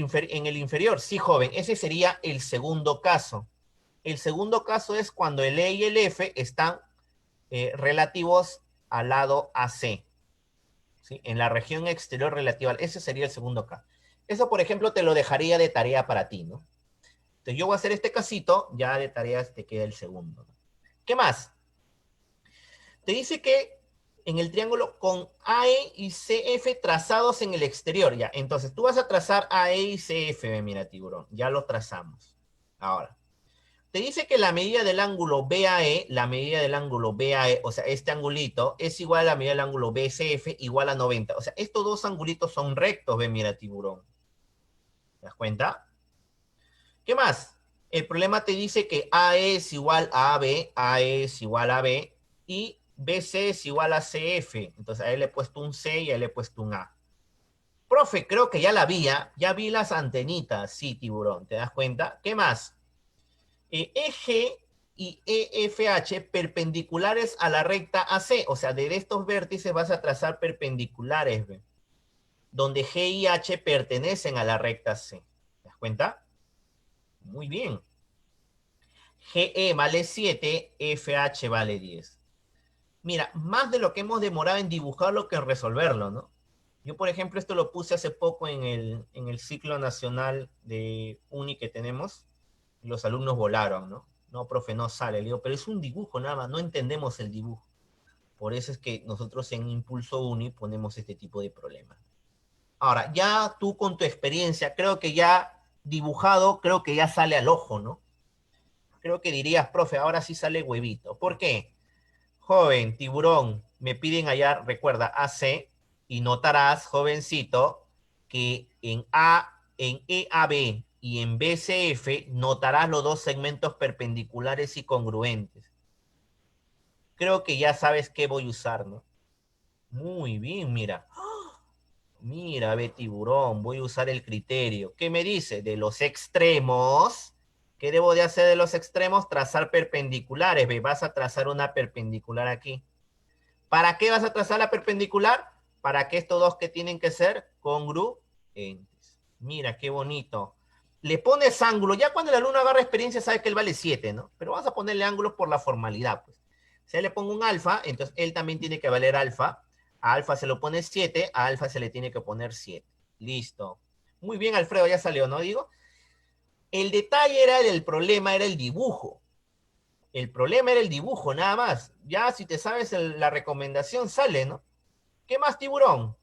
inferior. Sí, joven, ese sería el segundo caso. El segundo caso es cuando el E y el F están relativos al lado AC, ¿sí? En la región exterior relativa. Ese sería el segundo caso. Eso, por ejemplo, te lo dejaría de tarea para ti, ¿no? Entonces yo voy a hacer este casito, ya de tareas te queda el segundo, ¿no? ¿Qué más? Te dice que en el triángulo con AE y CF trazados en el exterior, ya. Entonces tú vas a trazar AE y CF, mira, tiburón. Ya lo trazamos. Ahora, te dice que la medida del ángulo BAE, la medida del ángulo BAE, o sea, este angulito, es igual a la medida del ángulo BCF, igual a 90. O sea, estos dos angulitos son rectos, ve, mira, tiburón. ¿Te das cuenta? ¿Qué más? El problema te dice que AE es igual a AB, AE es igual a B, y BC es igual a CF. Entonces a él le he puesto un C y a él le he puesto un A. Profe, creo que ya la vi, ya vi las antenitas. Sí, tiburón, ¿te das cuenta? ¿Qué más? EG y EFH perpendiculares a la recta AC. O sea, de estos vértices vas a trazar perpendiculares, ¿ve? Donde G y H pertenecen a la recta C. ¿Te das cuenta? Muy bien. GE vale 7, FH vale 10. Mira, más de lo que hemos demorado en dibujarlo que en resolverlo, ¿no? Yo, por ejemplo, esto lo puse hace poco en el ciclo nacional de Uni que tenemos. Y los alumnos volaron, ¿no? No, profe, no sale. Le digo, pero es un dibujo nada más, no entendemos el dibujo. Por eso es que nosotros en Impulso Uni ponemos este tipo de problemas. Ahora, ya tú con tu experiencia, creo que ya dibujado, creo que ya sale al ojo, ¿no? Creo que dirías, profe, ahora sí sale huevito. ¿Por qué? Joven, tiburón, me piden allá, recuerda, AC, y notarás, jovencito, que en EAB y en BCF notarás los dos segmentos perpendiculares y congruentes. Creo que ya sabes qué voy a usar, ¿no? Muy bien, mira. Mira, ve, tiburón, voy a usar el criterio. ¿Qué me dice? De los extremos. ¿Qué debo de hacer de los extremos? Trazar perpendiculares. Ve, vas a trazar una perpendicular aquí. ¿Para qué vas a trazar la perpendicular? Para que estos dos que tienen que ser congruentes. Mira, qué bonito. Le pones ángulo. Ya cuando el alumno agarra experiencia sabe que él vale 7, ¿no? Pero vas a ponerle ángulos por la formalidad, pues. Si él le pongo un alfa, entonces él también tiene que valer alfa. A alfa se lo pone 7, a alfa se le tiene que poner 7. Listo. Muy bien, Alfredo, ya salió, ¿no? Digo, el detalle era el problema, era el dibujo. El problema era el dibujo, nada más. Ya si te sabes la recomendación, sale, ¿no? ¿Qué más, tiburón?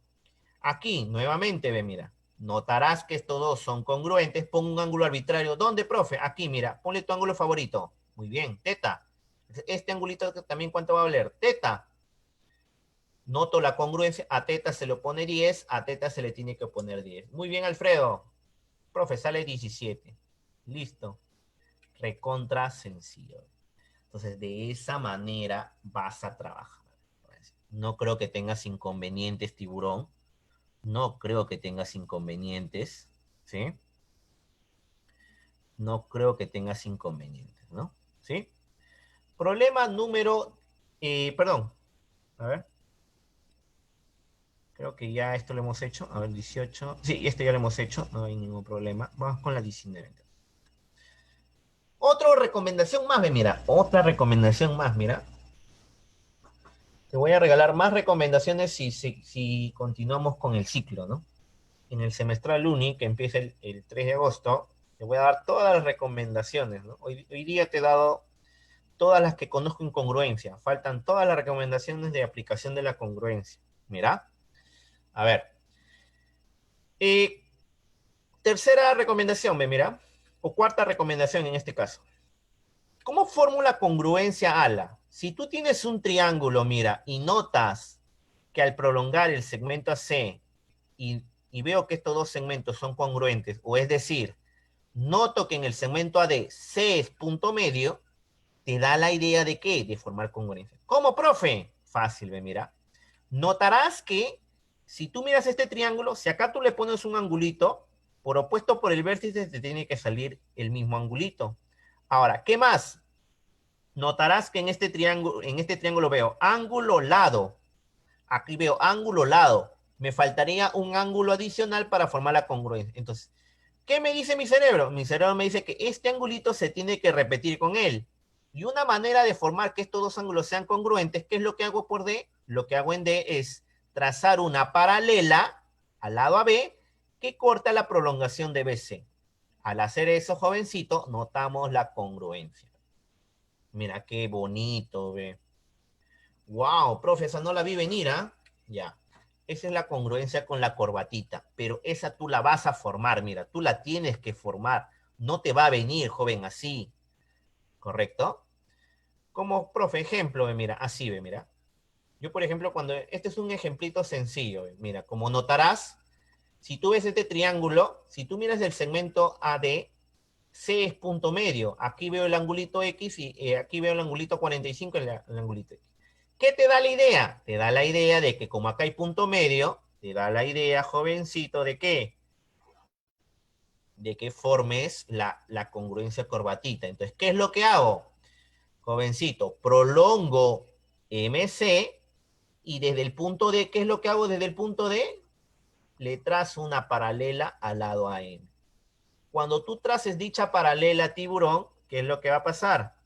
Aquí, nuevamente, ve, mira. Notarás que estos dos son congruentes. Pon un ángulo arbitrario. ¿Dónde, profe? Aquí, mira. Ponle tu ángulo favorito. Muy bien, teta. Este angulito también, ¿cuánto va a valer? Teta. Noto la congruencia. A teta se le pone 10, a teta se le tiene que poner 10. Muy bien, Alfredo. Profe, sale 17. Listo. Recontra sencillo. Entonces, de esa manera vas a trabajar. No creo que tengas inconvenientes, tiburón. No creo que tengas inconvenientes, ¿sí? No creo que tengas inconvenientes, ¿no? ¿Sí? Problema número, perdón, a ver, creo que ya esto lo hemos hecho. A ver, 18. Sí, esto ya lo hemos hecho, no hay ningún problema. Vamos con la 19. Otra recomendación más, ve, mira, otra recomendación más, mira. Te voy a regalar más recomendaciones si continuamos con el ciclo, ¿no? En el semestral Uni, que empieza el 3 de agosto, te voy a dar todas las recomendaciones, ¿no? Hoy día te he dado todas las que conozco en congruencia. Faltan todas las recomendaciones de aplicación de la congruencia. Mira, a ver. Eh, tercera recomendación, ve, mira, o cuarta recomendación en este caso. ¿Cómo fórmula congruencia ala? Si tú tienes un triángulo, mira, y notas que al prolongar el segmento AC y veo que estos dos segmentos son congruentes, o es decir, noto que en el segmento AD C es punto medio, te da la idea de qué, de formar congruencia. ¿Cómo, profe? Fácil, ve, mira. Notarás que si tú miras este triángulo, si acá tú le pones un angulito, por opuesto por el vértice te tiene que salir el mismo angulito. Ahora, ¿qué más? Notarás que en este triángulo veo ángulo lado. Aquí veo ángulo lado. Me faltaría un ángulo adicional para formar la congruencia. Entonces, ¿qué me dice mi cerebro? Mi cerebro me dice que este angulito se tiene que repetir con él. Y una manera de formar que estos dos ángulos sean congruentes, ¿qué es lo que hago por D? Lo que hago en D es trazar una paralela al lado AB que corta la prolongación de BC. Al hacer eso, jovencito, notamos la congruencia. Mira qué bonito, ve. Wow, profe, esa no la vi venir, ¿ah? Ya. Esa es la congruencia con la corbatita, pero esa tú la vas a formar, mira, tú la tienes que formar. No te va a venir, joven, así, ¿correcto? Como, profe, ejemplo, ve, mira, así, ve, mira. Yo, por ejemplo, cuando, este es un ejemplito sencillo, ve, mira, como notarás, si tú ves este triángulo, si tú miras el segmento AD, C es punto medio. Aquí veo el angulito X y aquí veo el angulito 45, el angulito X. ¿Qué te da la idea? Te da la idea de que como acá hay punto medio, te da la idea, jovencito, ¿de qué? De que formes la congruencia corbatita. Entonces, ¿qué es lo que hago? Jovencito, prolongo MC y desde el punto D, ¿qué es lo que hago desde el punto D? Le trazo una paralela al lado AM. Cuando tú traces dicha paralela, tiburón, ¿qué es lo que va a pasar?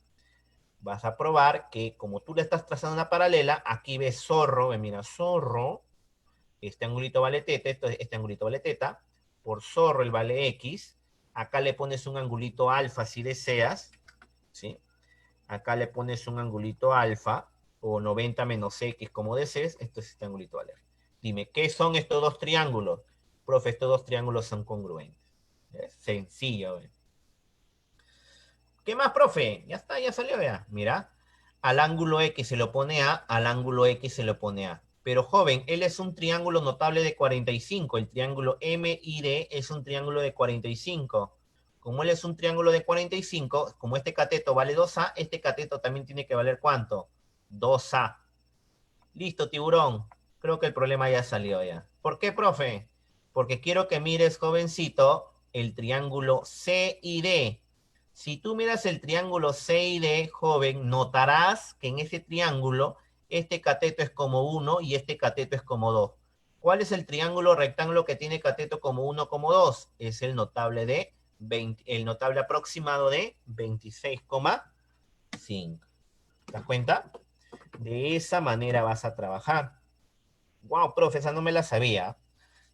Vas a probar que como tú le estás trazando una paralela, aquí ves zorro, mira, zorro, este angulito vale teta, este angulito vale teta, por zorro el vale X, acá le pones un angulito alfa si deseas, ¿sí? Acá le pones un angulito alfa, o 90 menos X como desees, esto es este angulito vale. Dime, ¿qué son estos dos triángulos? Profe, estos dos triángulos son congruentes. Es sencillo, ¿ves? ¿Qué más, profe? Ya está, ya salió, ya. Mira, al ángulo X se lo pone A, al ángulo X se lo pone A. Pero joven, él es un triángulo notable de 45. El triángulo MID es un triángulo de 45. Como él es un triángulo de 45, como este cateto vale 2A, este cateto también tiene que valer ¿cuánto? 2A. Listo, tiburón. Creo que el problema ya salió ya. ¿Por qué, profe? Porque quiero que mires, jovencito, el triángulo C y D. Si tú miras el triángulo C y D, joven, notarás que en ese triángulo este cateto es como 1 y este cateto es como 2. ¿Cuál es el triángulo rectángulo que tiene cateto como 1, como 2? Es el notable de 20, el notable aproximado de 26,5. ¿Te das cuenta? De esa manera vas a trabajar. Wow, profe, esa no me la sabía.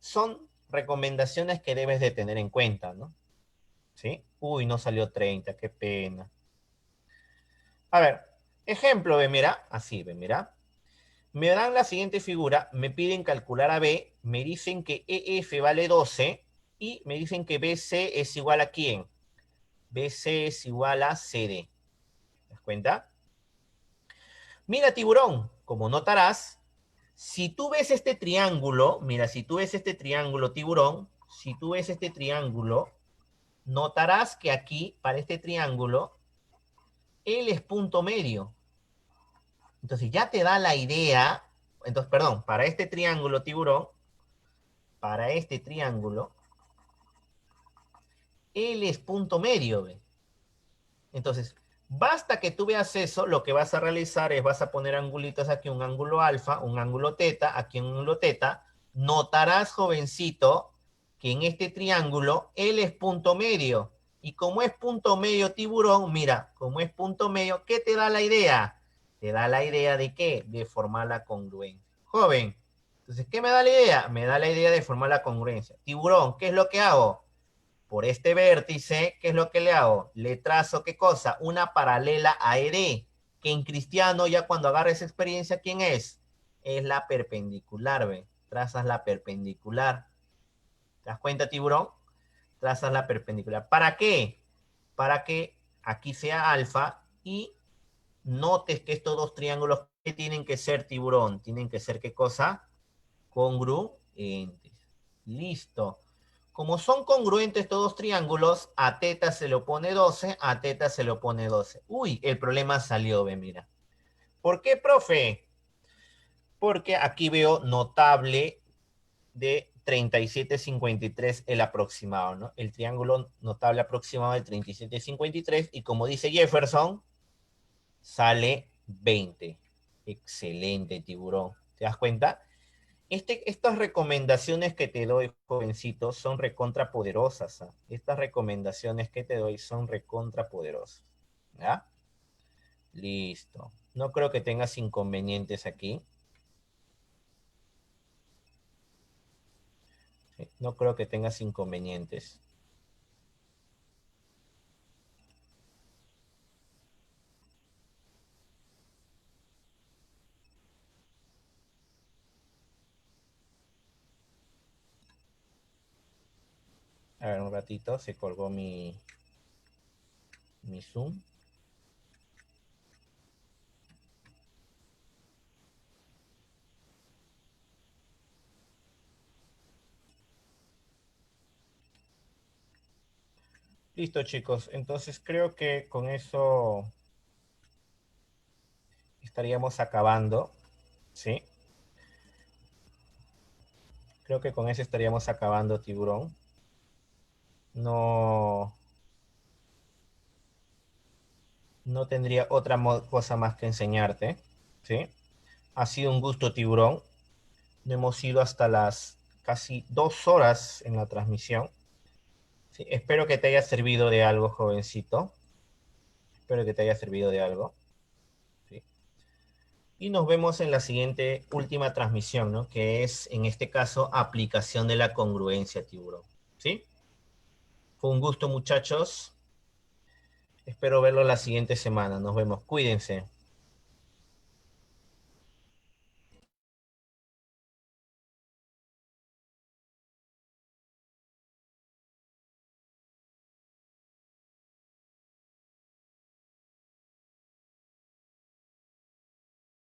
Son recomendaciones que debes de tener en cuenta, ¿no? ¿Sí? Uy, no salió 30, qué pena. A ver, ejemplo, ve, mira, así, ve, mira. Me dan la siguiente figura, me piden calcular a B, me dicen que EF vale 12 y me dicen que BC es igual a ¿quién? BC es igual a CD. ¿Te das cuenta? Mira, tiburón, como notarás, si tú ves este triángulo, mira, si tú ves este triángulo, tiburón, si tú ves este triángulo, notarás que aquí, para este triángulo, él es punto medio. Entonces ya te da la idea, entonces, perdón, para este triángulo, tiburón, para este triángulo, él es punto medio, ¿ve? Entonces, basta que tú veas eso, lo que vas a realizar es vas a poner angulitos aquí, un ángulo alfa, un ángulo teta, aquí un ángulo teta. Notarás, jovencito, que en este triángulo él es punto medio. Y como es punto medio tiburón, mira, como es punto medio, ¿qué te da la idea? Te da la idea de qué? De formar la congruencia. Joven, entonces, ¿qué me da la idea? Me da la idea de formar la congruencia. Tiburón, ¿qué es lo que hago? Por este vértice, ¿qué es lo que le hago? Le trazo, ¿qué cosa? Una paralela a ED, que en cristiano ya cuando agarres experiencia, ¿quién es? Es la perpendicular, ¿ve? Trazas la perpendicular. ¿Te das cuenta, tiburón? Trazas la perpendicular. ¿Para qué? Para que aquí sea alfa y notes que estos dos triángulos que tienen que ser, tiburón, tienen que ser, ¿qué cosa? Congruentes. Listo. Como son congruentes todos triángulos, a teta se le pone 12, a teta se le pone 12. Uy, el problema salió, ve, mira. ¿Por qué, profe? Porque aquí veo notable de 37,53 el aproximado, ¿no? El triángulo notable aproximado de 37,53 y como dice Jefferson, sale 20. Excelente, tiburón. ¿Te das cuenta? Estas recomendaciones que te doy, jovencito, son recontra poderosas. ¿Ah? Estas recomendaciones que te doy son recontra poderosas. ¿Ya? Listo. No creo que tengas inconvenientes aquí. ¿Sí? No creo que tengas inconvenientes. A ver, un ratito, se colgó mi Zoom. Listo, chicos. Entonces creo que con eso estaríamos acabando. ¿Sí? Creo que con eso estaríamos acabando, tiburón. No, no tendría otra cosa más que enseñarte. ¿Sí? Ha sido un gusto, tiburón. No hemos ido hasta las casi 2 horas en la transmisión. Sí, espero que te haya servido de algo, jovencito. Espero que te haya servido de algo. ¿Sí? Y nos vemos en la siguiente, última transmisión, ¿no? Que es, en este caso, aplicación de la congruencia, tiburón. ¿Sí? Fue un gusto, muchachos. Espero verlo la siguiente semana. Nos vemos. Cuídense.